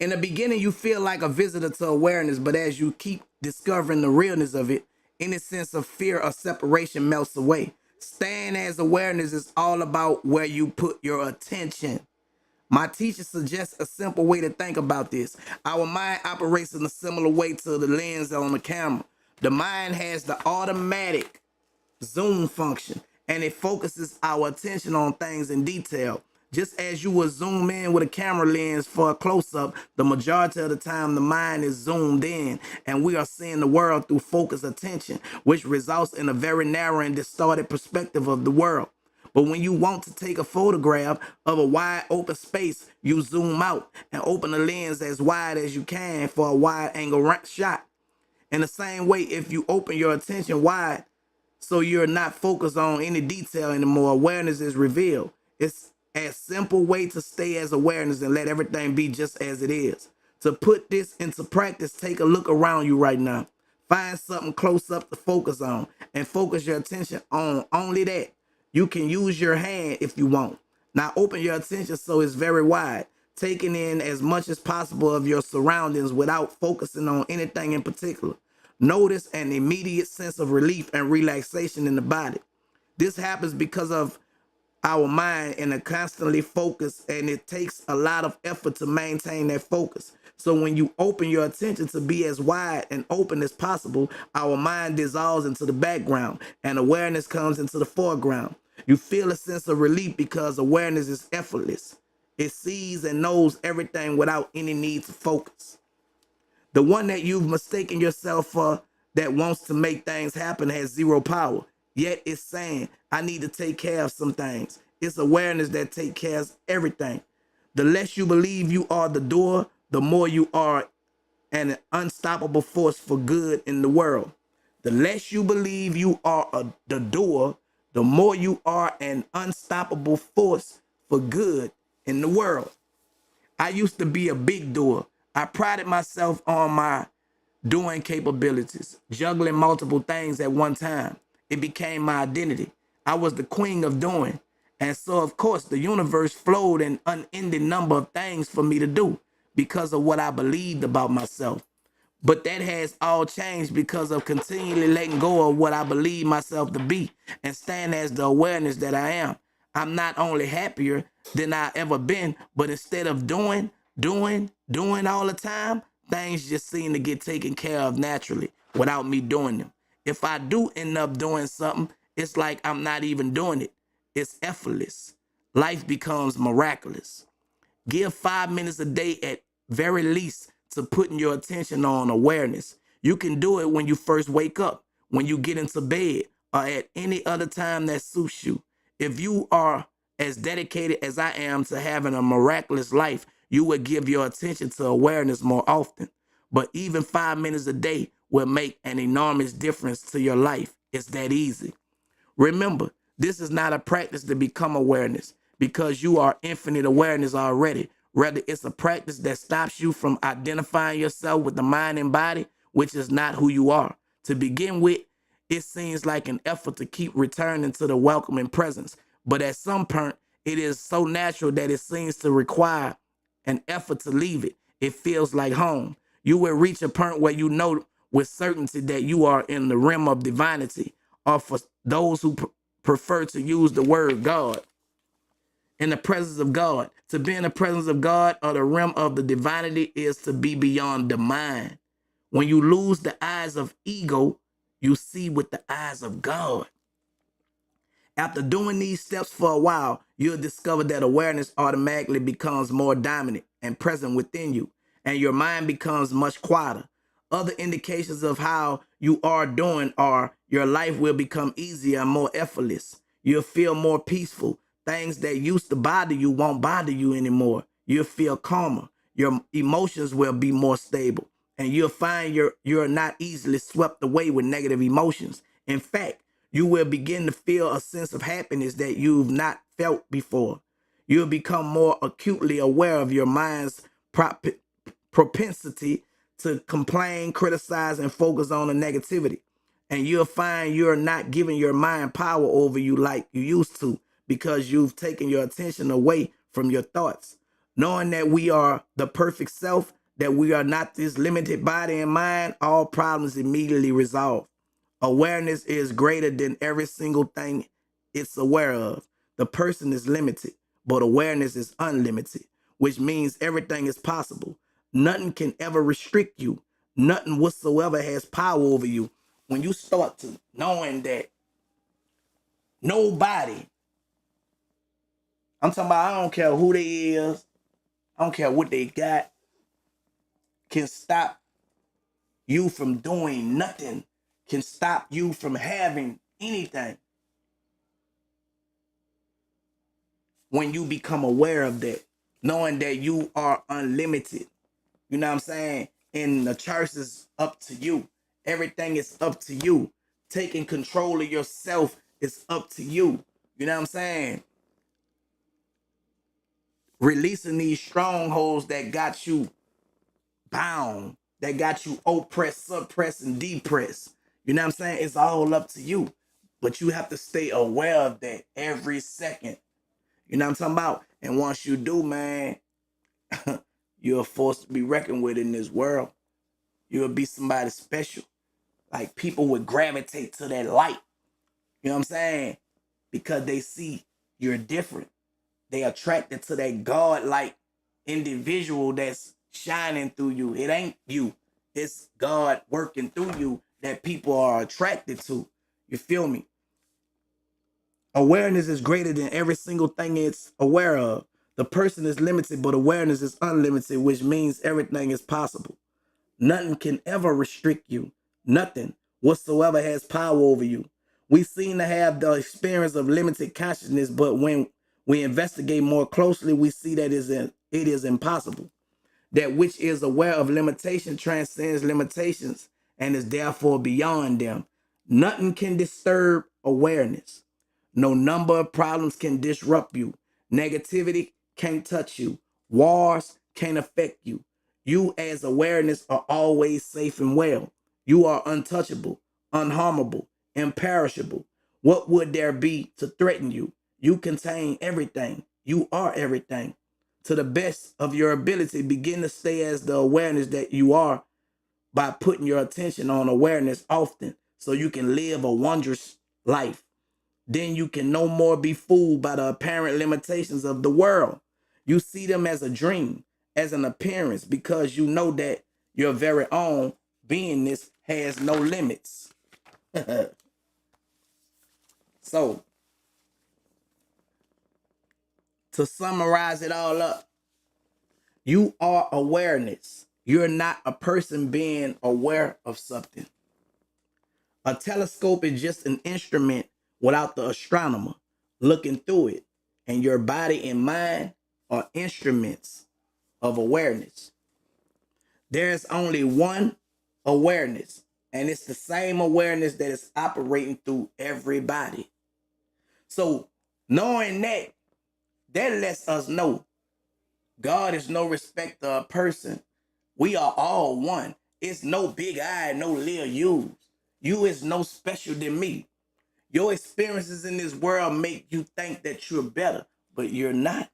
In the beginning, you feel like a visitor to awareness, but as you keep discovering the realness of it, any sense of fear or separation melts away. Staying as awareness is all about where you put your attention. My teacher suggests a simple way to think about this. Our mind operates in a similar way to the lens on the camera. The mind has the automatic zoom function, and it focuses our attention on things in detail. Just as you would zoom in with a camera lens for a close-up, the majority of the time the mind is zoomed in, and we are seeing the world through focused attention, which results in a very narrow and distorted perspective of the world. But when you want to take a photograph of a wide open space, you zoom out and open the lens as wide as you can for a wide angle shot. In the same way, if you open your attention wide, so you're not focused on any detail anymore, awareness is revealed. It's a simple way to stay as awareness and let everything be just as it is. To put this into practice, take a look around you right now. Find something close up to focus on and focus your attention on only that. You can use your hand if you want. Now open your attention so it's very wide, taking in as much as possible of your surroundings without focusing on anything in particular. Notice an immediate sense of relief and relaxation in the body. This happens because of our mind and a constantly focused, and it takes a lot of effort to maintain that focus. So when you open your attention to be as wide and open as possible, our mind dissolves into the background and awareness comes into the foreground. You feel a sense of relief because awareness is effortless. It sees and knows everything without any need to focus. The one that you've mistaken yourself for that wants to make things happen has zero power. Yet it's saying, I need to take care of some things. It's awareness that takes care of everything. The less you believe you are the door, the more you are an unstoppable force for good in the world. The less you believe you are the door, the more you are an unstoppable force for good in the world. I used to be a big doer. I prided myself on my doing capabilities, juggling multiple things at one time. It became my identity. I was the queen of doing. And so, of course, the universe flowed an unending number of things for me to do because of what I believed about myself. But that has all changed because of continually letting go of what I believe myself to be and stand as the awareness that I am. I'm not only happier than I ever been, but instead of doing all the time, things just seem to get taken care of naturally without me doing them. if I do end up doing something, it's like I'm not even doing it. It's effortless. Life becomes miraculous. Give 5 minutes a day at very least to putting your attention on awareness. You can do it when you first wake up, when you get into bed, or at any other time that suits you. If you are as dedicated as I am to having a miraculous life, you will give your attention to awareness more often. But even 5 minutes a day will make an enormous difference to your life. It's that easy. Remember, this is not a practice to become awareness because you are infinite awareness already. Rather, it's a practice that stops you from identifying yourself with the mind and body, which is not who you are. To begin with, it seems like an effort to keep returning to the welcoming presence. But at some point, it is so natural that it seems to require an effort to leave it. It feels like home. You will reach a point where you know with certainty that you are in the realm of divinity, or for those who prefer to use the word God, in the presence of God. To be in the presence of God or the realm of the divinity is to be beyond the mind. When you lose the eyes of ego, you see with the eyes of God. After doing these steps for a while, you'll discover that awareness automatically becomes more dominant and present within you, and your mind becomes much quieter. Other indications of how you are doing are your life will become easier and more effortless. You'll feel more peaceful. Things that used to bother you won't bother you anymore. You'll feel calmer. Your emotions will be more stable, and you'll find you're not easily swept away with negative emotions. In fact, you will begin to feel a sense of happiness that you've not felt before. You'll become more acutely aware of your mind's propensity to complain, criticize, and focus on the negativity. And you'll find you're not giving your mind power over you like you used to because you've taken your attention away from your thoughts. Knowing that we are the perfect self, that we are not this limited body and mind, all problems immediately resolve. Awareness is greater than every single thing it's aware of. The person is limited, but awareness is unlimited, which means everything is possible. Nothing can ever restrict you. Nothing whatsoever has power over you. When you start to knowing that nobody, I'm talking about, I don't care who they is, I don't care what they got, can stop you from doing nothing, can stop you from having anything. When you become aware of that, knowing that you are unlimited, you know what I'm saying? And the choice is up to you. Everything is up to you. Taking control of yourself is up to you. You know what I'm saying? Releasing these strongholds that got you bound, that got you oppressed, suppressed, and depressed. You know what I'm saying? It's all up to you. But you have to stay aware of that every second. You know what I'm talking about? And once you do, man, you're forced to be reckoned with in this world. You'll be somebody special. Like people would gravitate to that light. You know what I'm saying? Because they see you're different. They attracted to that God-like individual that's shining through you. It ain't you. It's God working through you that people are attracted to. You feel me? Awareness is greater than every single thing it's aware of. The person is limited, but awareness is unlimited, which means everything is possible. Nothing can ever restrict you. Nothing whatsoever has power over you. We seem to have the experience of limited consciousness, but when we investigate more closely, we see that it is impossible. That which is aware of limitation transcends limitations and is therefore beyond them. Nothing can disturb awareness. No number of problems can disrupt you. Negativity can't touch you. Wars can't affect you. You, as awareness, are always safe and well. You are untouchable, unharmable, imperishable. What would there be to threaten you? You contain everything. You are everything. To the best of your ability, begin to stay as the awareness that you are by putting your attention on awareness often so you can live a wondrous life. Then you can no more be fooled by the apparent limitations of the world. You see them as a dream, as an appearance, because you know that your very own beingness has no limits. So, to summarize it all up, you are awareness. You're not a person being aware of something. A telescope is just an instrument without the astronomer looking through it. And your body and mind are instruments of awareness. There's only one awareness, and it's the same awareness that is operating through everybody. So, knowing that, that lets us know God is no respecter of person. We are all one. It's no big I, no little you. You is no special than me. Your experiences in this world make you think that you're better, but you're not.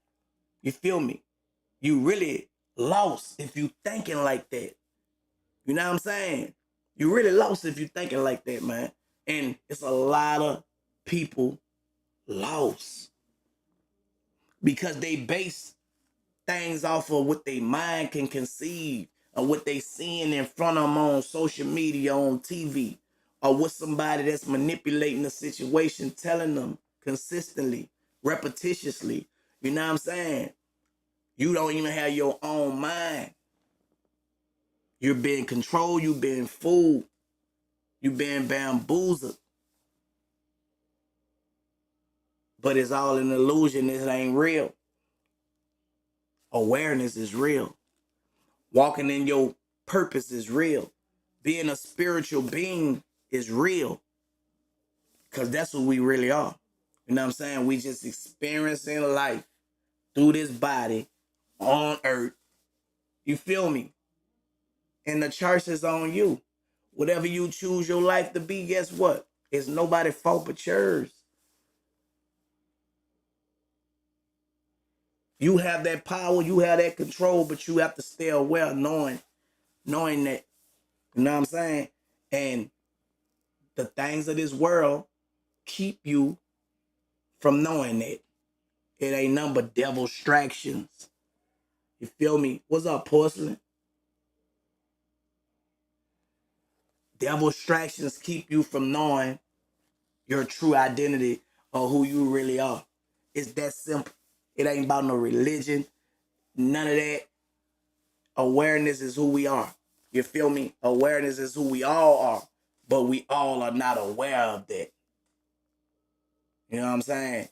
You feel me? You really lost if you thinking like that. You know what I'm saying? You really lost if you thinking like that, man. And it's a lot of people lost because they base things off of what their mind can conceive or what they seeing in front of them on social media, on TV, or what somebody that's manipulating the situation telling them consistently, repetitiously. You know what I'm saying? You don't even have your own mind. You're being controlled, you're being fooled, you're being bamboozled. But it's all an illusion. It ain't real. Awareness is real. Walking in your purpose is real. Being a spiritual being is real. Because that's what we really are. You know what I'm saying? We just experiencing life through this body on earth. You feel me? And the choice is on you. Whatever you choose your life to be, guess what? It's nobody's fault but yours. You have that power, you have that control, but you have to stay aware, knowing that. You know what I'm saying? And the things of this world keep you from knowing that. It ain't nothing but devil distractions. You feel me? What's up, porcelain? Devil distractions keep you from knowing your true identity or who you really are. It's that simple. It ain't about no religion, none of that. Awareness is who we are. You feel me? Awareness is who we all are, but we all are not aware of that. You know what I'm saying?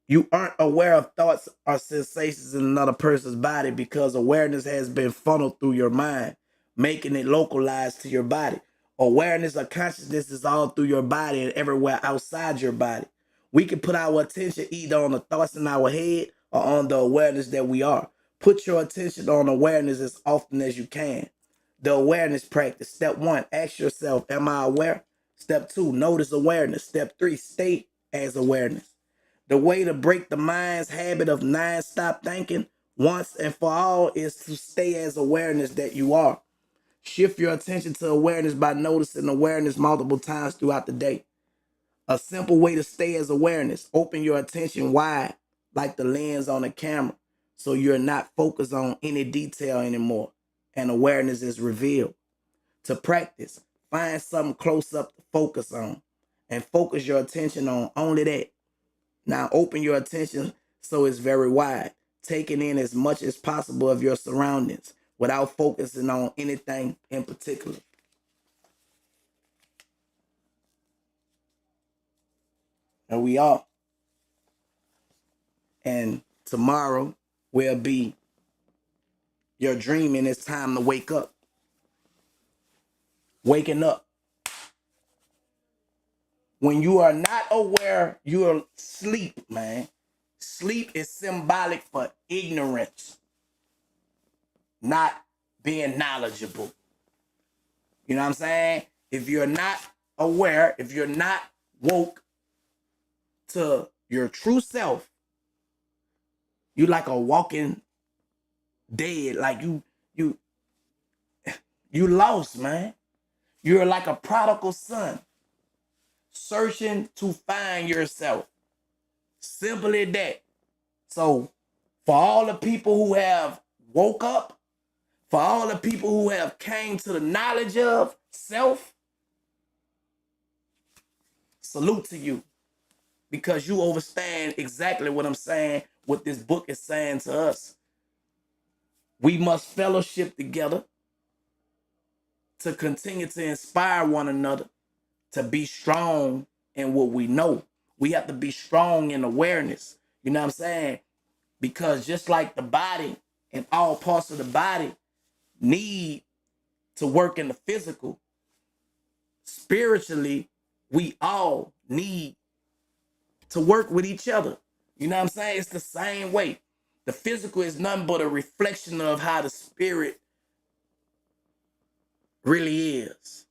You aren't aware of thoughts or sensations in another person's body because awareness has been funneled through your mind, making it localized to your body. Awareness or consciousness is all through your body and everywhere outside your body. We can put our attention either on the thoughts in our head or on the awareness that we are. Put your attention on awareness as often as you can. The awareness practice. Step 1, ask yourself, am I aware? Step 2, notice awareness. Step 3, stay as awareness. The way to break the mind's habit of non-stop thinking once and for all is to stay as awareness that you are. Shift your attention to awareness by noticing awareness multiple times throughout the day. A simple way to stay as awareness, open your attention wide like the lens on a camera so you're not focused on any detail anymore and awareness is revealed. To practice, find something close up to focus on and focus your attention on only that. Now open your attention so it's very wide, taking in as much as possible of your surroundings without focusing on anything in particular. And we are. And tomorrow will be your dream and it's time to wake up. Waking up. When you are not aware, you are asleep, man. Sleep is symbolic for ignorance, not being knowledgeable. You know what I'm saying? If you're not aware, if you're not woke to your true self, you like a walking dead. Like you you lost, man. You're like a prodigal son searching to find yourself. Simply that. So for all the people who have woke up, for all the people who have came to the knowledge of self, Salute to you, because you understand exactly what I'm saying, what this book is saying to us. We must fellowship together to continue to inspire one another to be strong in what we know. We have to be strong in awareness. You know what I'm saying? Because just like the body and all parts of the body need to work in the physical, spiritually, we all need to work with each other. You know what I'm saying? It's the same way. The physical is nothing but a reflection of how the spirit really is.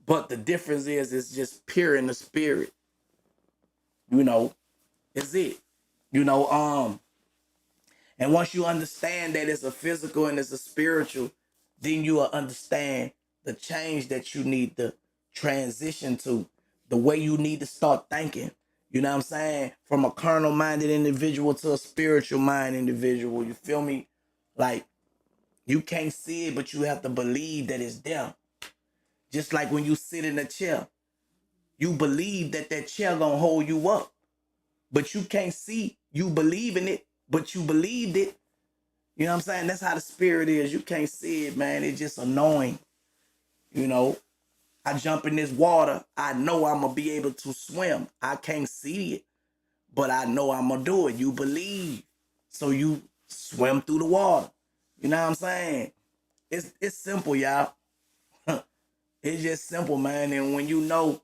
But the difference is it's just pure in the spirit. You know, is it. You know, and once you understand that it's a physical and it's a spiritual, then you will understand the change that you need to transition to, the way you need to start thinking. You know what I'm saying? From a carnal minded individual to a spiritual mind individual. You feel me? Like, you can't see it, but you have to believe that it's there. Just like when you sit in a chair, you believe that that chair gonna hold you up, but you can't see. You believe in it, but you believed it. You know what I'm saying? That's how the spirit is. You can't see it, man. It's just annoying. You know, I jump in this water. I know I'm going to be able to swim. I can't see it, but I know I'm going to do it. You believe. So you swim through the water. You know what I'm saying? It's simple, y'all. It's just simple, man. And when you know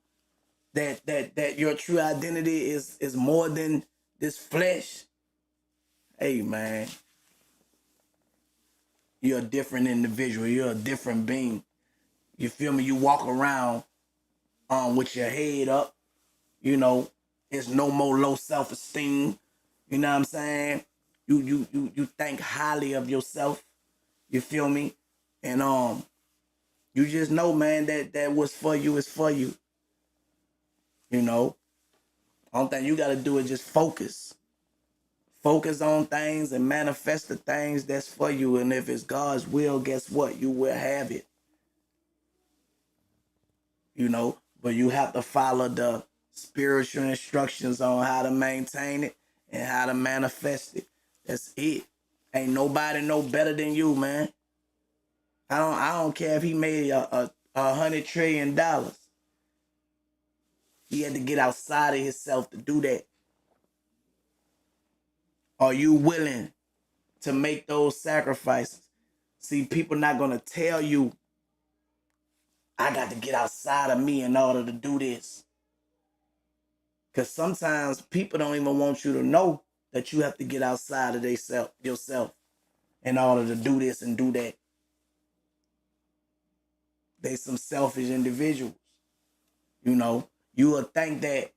that your true identity is more than this flesh, hey, man, you're a different individual. You're a different being. You feel me? You walk around with your head up. You know, it's no more low self-esteem. You know what I'm saying? You think highly of yourself. You feel me? And you just know, man, that what's for you is for you. You know, only thing you gotta do is just focus. Focus on things and manifest the things that's for you. And if it's God's will, guess what? You will have it. You know, but you have to follow the spiritual instructions on how to maintain it and how to manifest it. That's it. Ain't nobody no better than you, man. I don't care if he made $100 trillion. He had to get outside of himself to do that. Are you willing to make those sacrifices? See, people not gonna tell you, I got to get outside of me in order to do this. Because sometimes people don't even want you to know that you have to get outside of yourself in order to do this and do that. They some selfish individuals. You know, you will think that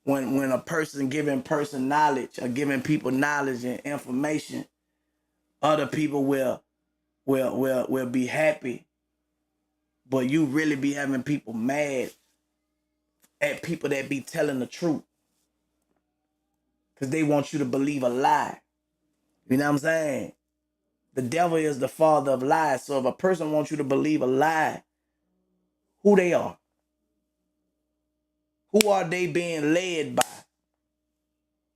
when a person giving person knowledge or giving people knowledge and information, other people will be happy. But you really be having people mad at people that be telling the truth. Because they want you to believe a lie. You know what I'm saying? The devil is the father of lies. So if a person wants you to believe a lie, who they are? Who are they being led by?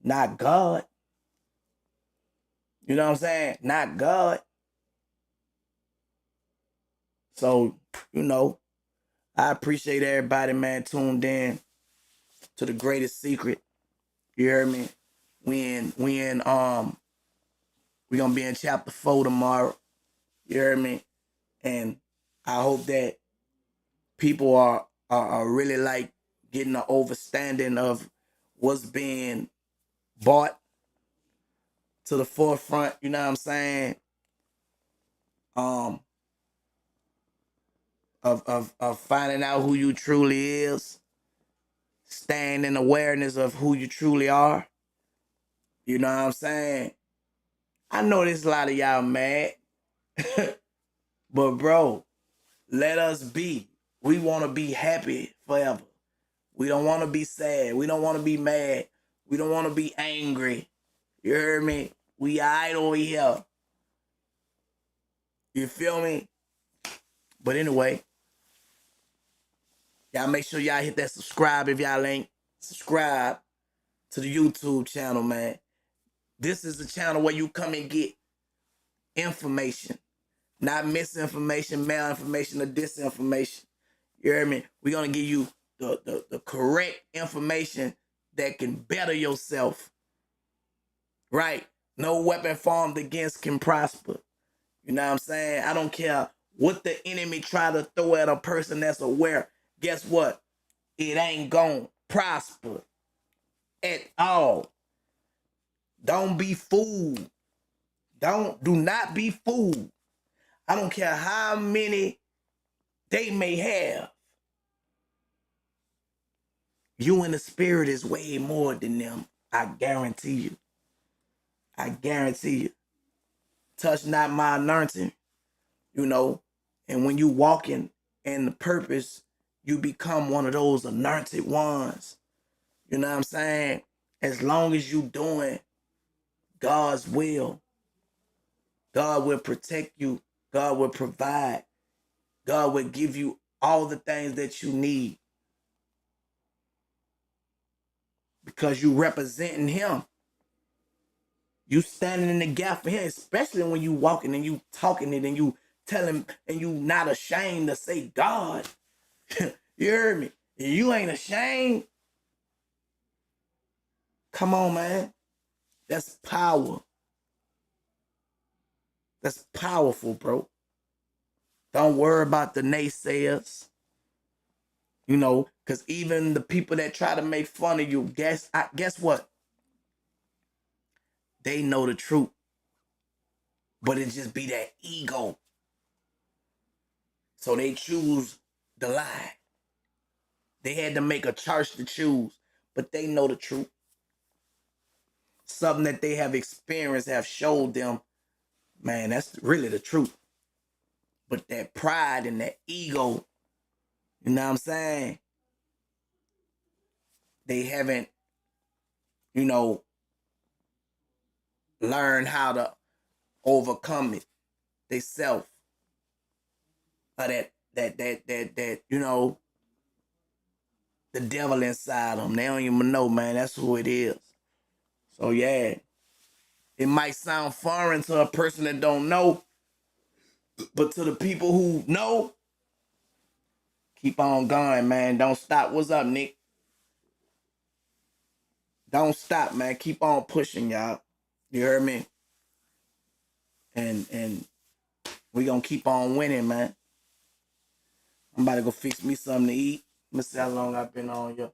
Not God. You know what I'm saying? Not God. So, you know, I appreciate everybody, man, tuned in to the greatest secret. You heard me? We gonna be in chapter 4 tomorrow. You heard me? And I hope that people are really like getting an understanding of what's being brought to the forefront, you know what I'm saying? Um, of finding out who you truly is, staying in awareness of who you truly are. You know what I'm saying? I know there's a lot of y'all mad, but bro, let us be. We want to be happy forever. We don't want to be sad. We don't want to be mad. We don't want to be angry. You heard me? We alright over here. You feel me? But anyway, y'all Y'all make sure y'all hit that subscribe if y'all ain't subscribed to the YouTube channel, man. This is the channel where you come and get information, not misinformation, malinformation, or disinformation. You hear me? We're gonna give you the correct information that can better yourself. Right? No weapon formed against can prosper. You know what I'm saying? I don't care what the enemy try to throw at a person that's aware. Guess what? It ain't gonna prosper at all. Don't be fooled. Do not be fooled. I don't care how many they may have. You in the spirit is way more than them. I guarantee you. I guarantee you. Touch not my anointing, you know. And when you walking in the purpose, you become one of those anointed ones. You know what I'm saying? As long as you doing God's will, God will protect you. God will provide. God will give you all the things that you need because you representing him. You standing in the gap for him, especially when you walking and you talking it and you telling and you not ashamed to say God. You heard me? You ain't ashamed. Come on, man. That's power. That's powerful, bro. Don't worry about the naysayers. You know, because even the people that try to make fun of you, guess what? They know the truth. But it just be that ego. So they choose the lie. They had to make a choice to choose, but they know the truth. Something that they have experienced, have showed them, man, that's really the truth. But that pride and that ego, you know what I'm saying? They haven't, you know, learned how to overcome it. They self. Or that, you know, the devil inside them. They don't even know, man. That's who it is. So yeah. It might sound foreign to a person that don't know, but to the people who know, keep on going, man. Don't stop. What's up, Nick? Don't stop, man. Keep on pushing, y'all. You heard me? And we gonna keep on winning, man. I'm about to go fix me something to eat. Let me see how long I've been on you.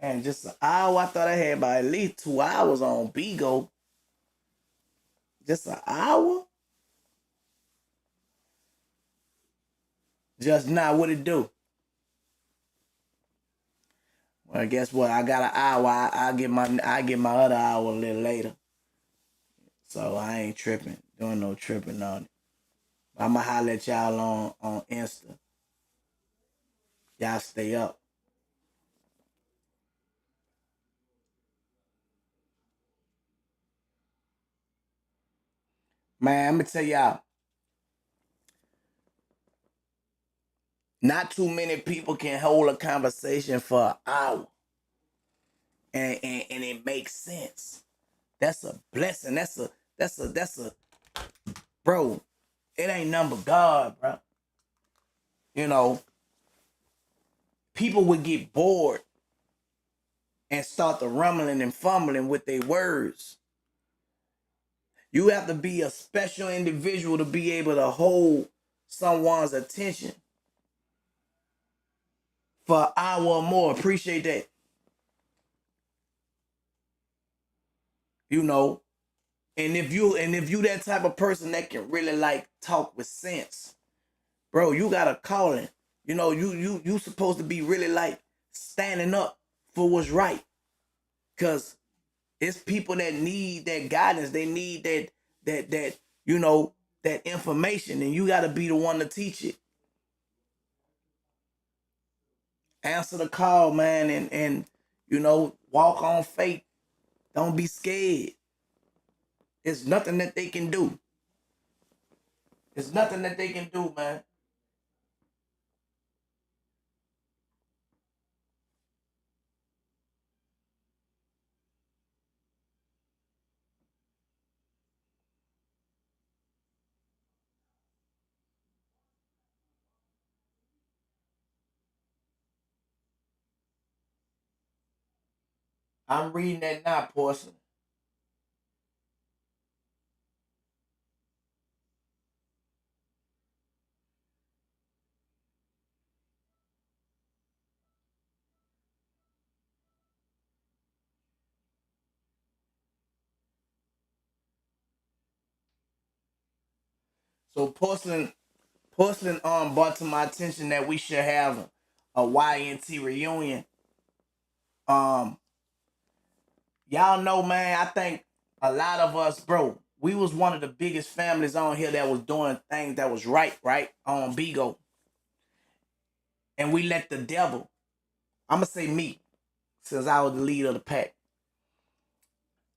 And just an hour. I thought I had about at least 2 hours on Bigo. Just an hour? Just now, what it do? Well, guess what? I got an hour. I get my other hour a little later. So I ain't tripping. Doing no tripping on it. I'ma holler at y'all on Insta. Y'all stay up. Man, I'm gonna tell y'all. Not too many people can hold a conversation for an hour. And it makes sense. That's a blessing. That's a bro. It ain't nothing but God, bro. You know, people would get bored and start the rumbling and fumbling with their words. You have to be a special individual to be able to hold someone's attention for an hour or more. Appreciate that. You know, and if you that type of person that can really like talk with sense, bro, you got a calling. You know, you supposed to be really like standing up for what's right. Cause it's people that need that guidance. They need that you know, that information, and you gotta be the one to teach it. Answer the call, man, and you know, walk on faith. Don't be scared. It's nothing that they can do. It's nothing that they can do, man. I'm reading that now, Porcelain. So Porcelain brought to my attention that we should have a YNT reunion. Um, y'all know, man, I think a lot of us, bro, we was one of the biggest families on here that was doing things that was right on Bigo. And we let the devil, I'ma say me, since I was the leader of the pack,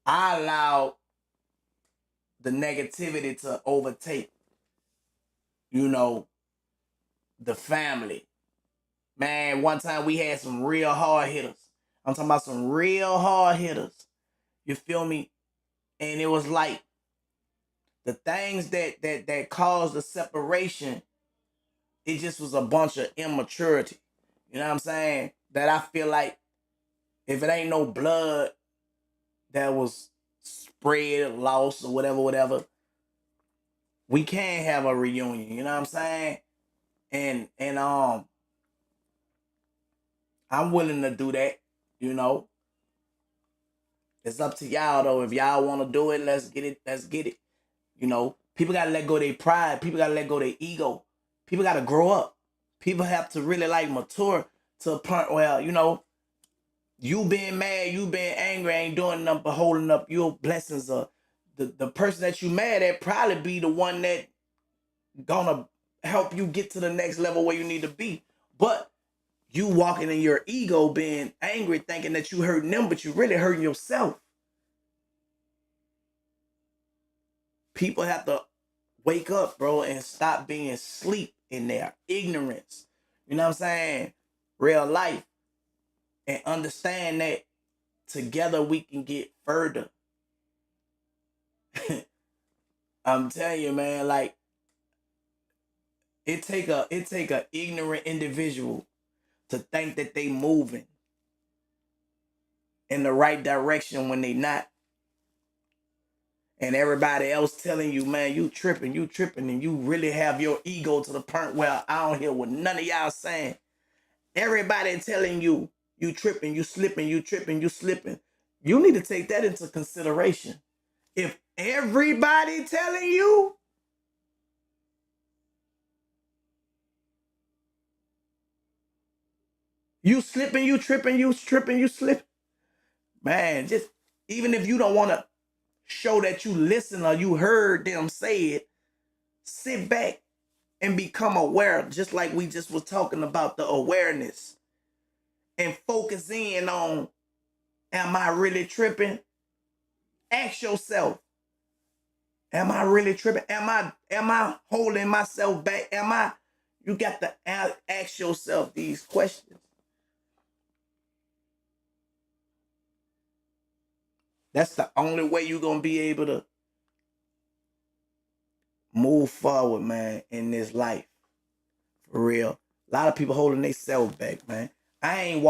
I allowed the negativity to overtake, you know, the family. Man, one time we had some real hard hitters. I'm talking about some real hard hitters. You feel me? And it was like the things that caused the separation, it just was a bunch of immaturity. You know what I'm saying? That I feel like if it ain't no blood that was spread, lost, or whatever, we can have a reunion. You know what I'm saying? And I'm willing to do that. You know, it's up to y'all though. If y'all want to do it, let's get it. Let's get it. You know, people gotta let go of their pride. People gotta let go of their ego. People gotta grow up. People have to really like mature to a point where, you know, you being mad, you being angry ain't doing nothing but holding up your blessings. The person that you mad at probably be the one that gonna help you get to the next level where you need to be. But you walking in your ego being angry thinking that you hurting them, but you really hurting yourself. People have to wake up, bro, and stop being asleep in their ignorance. You know what I'm saying? Real life. And understand that together we can get further. I'm telling you, man, like it take a ignorant individual to think that they moving in the right direction when they not. And everybody else telling you, man, you tripping, and you really have your ego to the point where I don't hear what none of y'all saying. Everybody telling you, you tripping, you slipping, you tripping, you slipping. You need to take that into consideration. If everybody telling you slipping, you tripping, you tripping, you slipping, man, just even if you don't want to show that you listen or you heard them say it, sit back and become aware, just like we just was talking about the awareness, and focus in on, am I really tripping? Ask yourself, am I really tripping? Am I holding myself back? You got to ask yourself these questions. That's the only way you're gonna be able to move forward, man, in this life. For real. A lot of people holding themselves back, man. I'm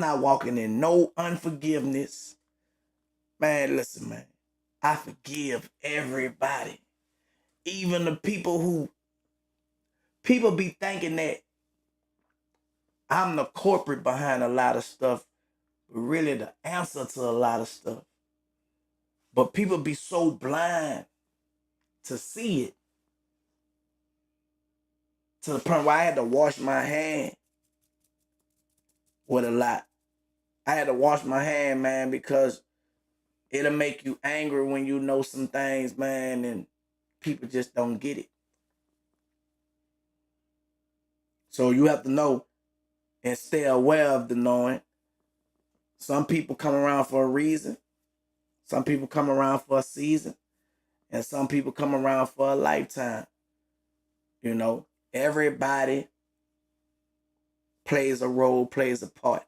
not walking in no unforgiveness. Man, listen, man. I forgive everybody. Even the people be thinking that I'm the corporate behind a lot of stuff, but really the answer to a lot of stuff. But people be so blind to see it to the point where I had to wash my hand with a lot. I had to wash my hand, man, because it'll make you angry when you know some things, man, and people just don't get it. So you have to know and stay aware of the knowing. Some people come around for a reason. Some people come around for a season. And some people come around for a lifetime. You know, everybody plays a role, plays a part.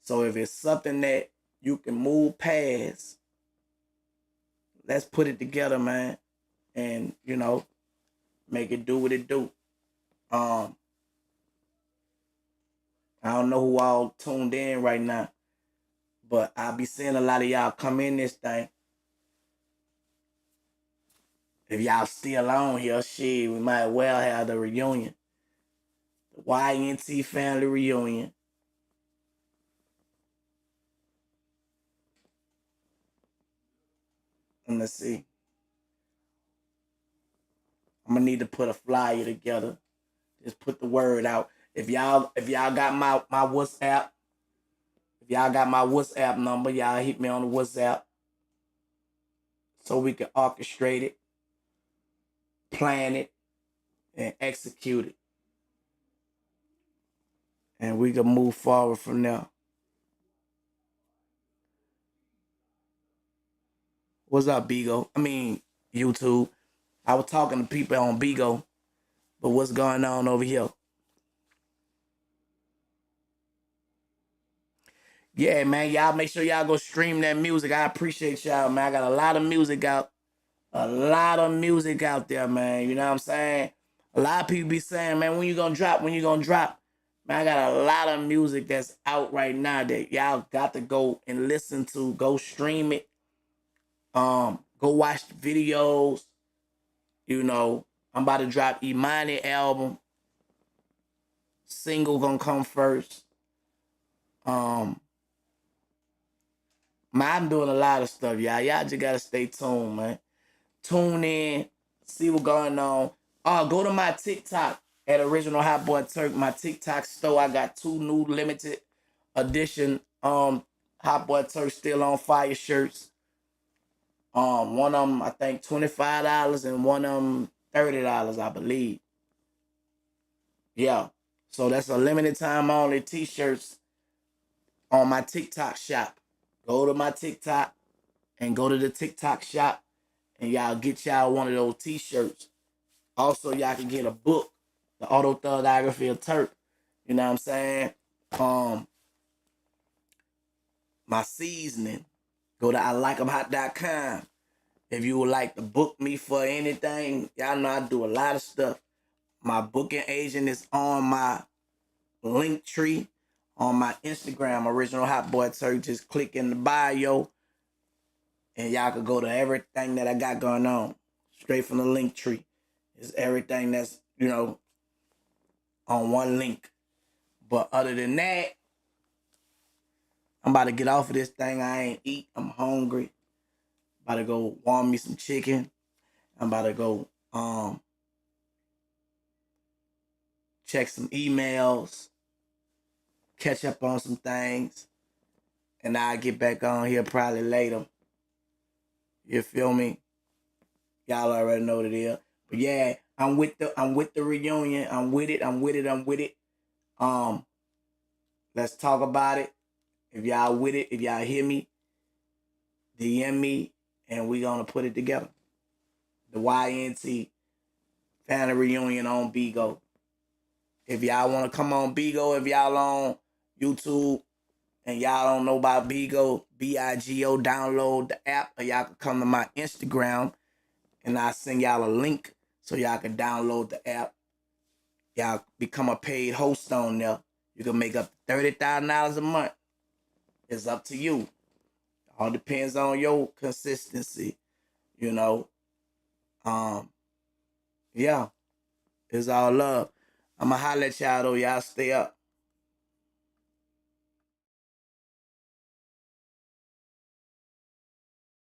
So if it's something that you can move past, let's put it together, man. And, you know, make it do what it do. Um, I don't know who all tuned in right now, But I be seeing a lot of y'all come in this thing. If y'all still on here, shit, we might well have the reunion. The YNT family reunion. And let's see. I'm gonna need to put a flyer together. Just put the word out. If y'all got my WhatsApp, if y'all got my WhatsApp number, y'all hit me on the WhatsApp so we can orchestrate it, plan it, and execute it. And we can move forward from there. What's up, Bigo? I mean, YouTube. I was talking to people on Bigo, but what's going on over here? Yeah, man, y'all make sure y'all go stream that music. I appreciate y'all, man. I got a lot of music out. A lot of music out there, man. You know what I'm saying? A lot of people be saying, man, when you gonna drop? When you gonna drop? Man, I got a lot of music that's out right now that y'all got to go and listen to. Go stream it. Go watch the videos. You know, I'm about to drop Imani album. Single gonna come first. Um, Man, I'm doing a lot of stuff, y'all. Y'all just gotta stay tuned, man. Tune in, see what's going on. Go to my TikTok at Original Hot Boy Turk. My TikTok store. I got 2 new limited edition Hot Boy Turk Still on Fire shirts. One of them I think $25 and one of them $30, I believe. Yeah. So that's a limited time only t-shirts on my TikTok shop. Go to my TikTok and go to the TikTok shop and y'all get y'all one of those t-shirts. Also, y'all can get a book, The Autothodography of Turk. You know what I'm saying? My seasoning. Go to ILike'emHot.com. If you would like to book me for anything, y'all know I do a lot of stuff. My booking agent is on my link tree on my Instagram, Original Hot Boy Turk. Just click in the bio and y'all can go to everything that I got going on. Straight from the link tree. It's everything that's, on one link. But other than that, I'm about to get off of this thing. I ain't eat. I'm hungry. About to go warm me some chicken. I'm about to go check some emails, catch up on some things, and I'll get back on here probably later. You feel me? Y'all already know what it is. But yeah, I'm with the reunion. I'm with it. Um, let's talk about it. If y'all with it, if y'all hear me, DM me, and we gonna put it together. The YNT family reunion on Bigo. If y'all wanna come on Bigo, if y'all on YouTube and y'all don't know about Bigo, BIGO, download the app, or y'all can come to my Instagram and I'll send y'all a link so y'all can download the app. Y'all become a paid host on there. You can make up to $30,000 a month. It's up to you. All depends on your consistency, you know. Yeah, it's all love. I'ma holler at y'all though. Y'all stay up.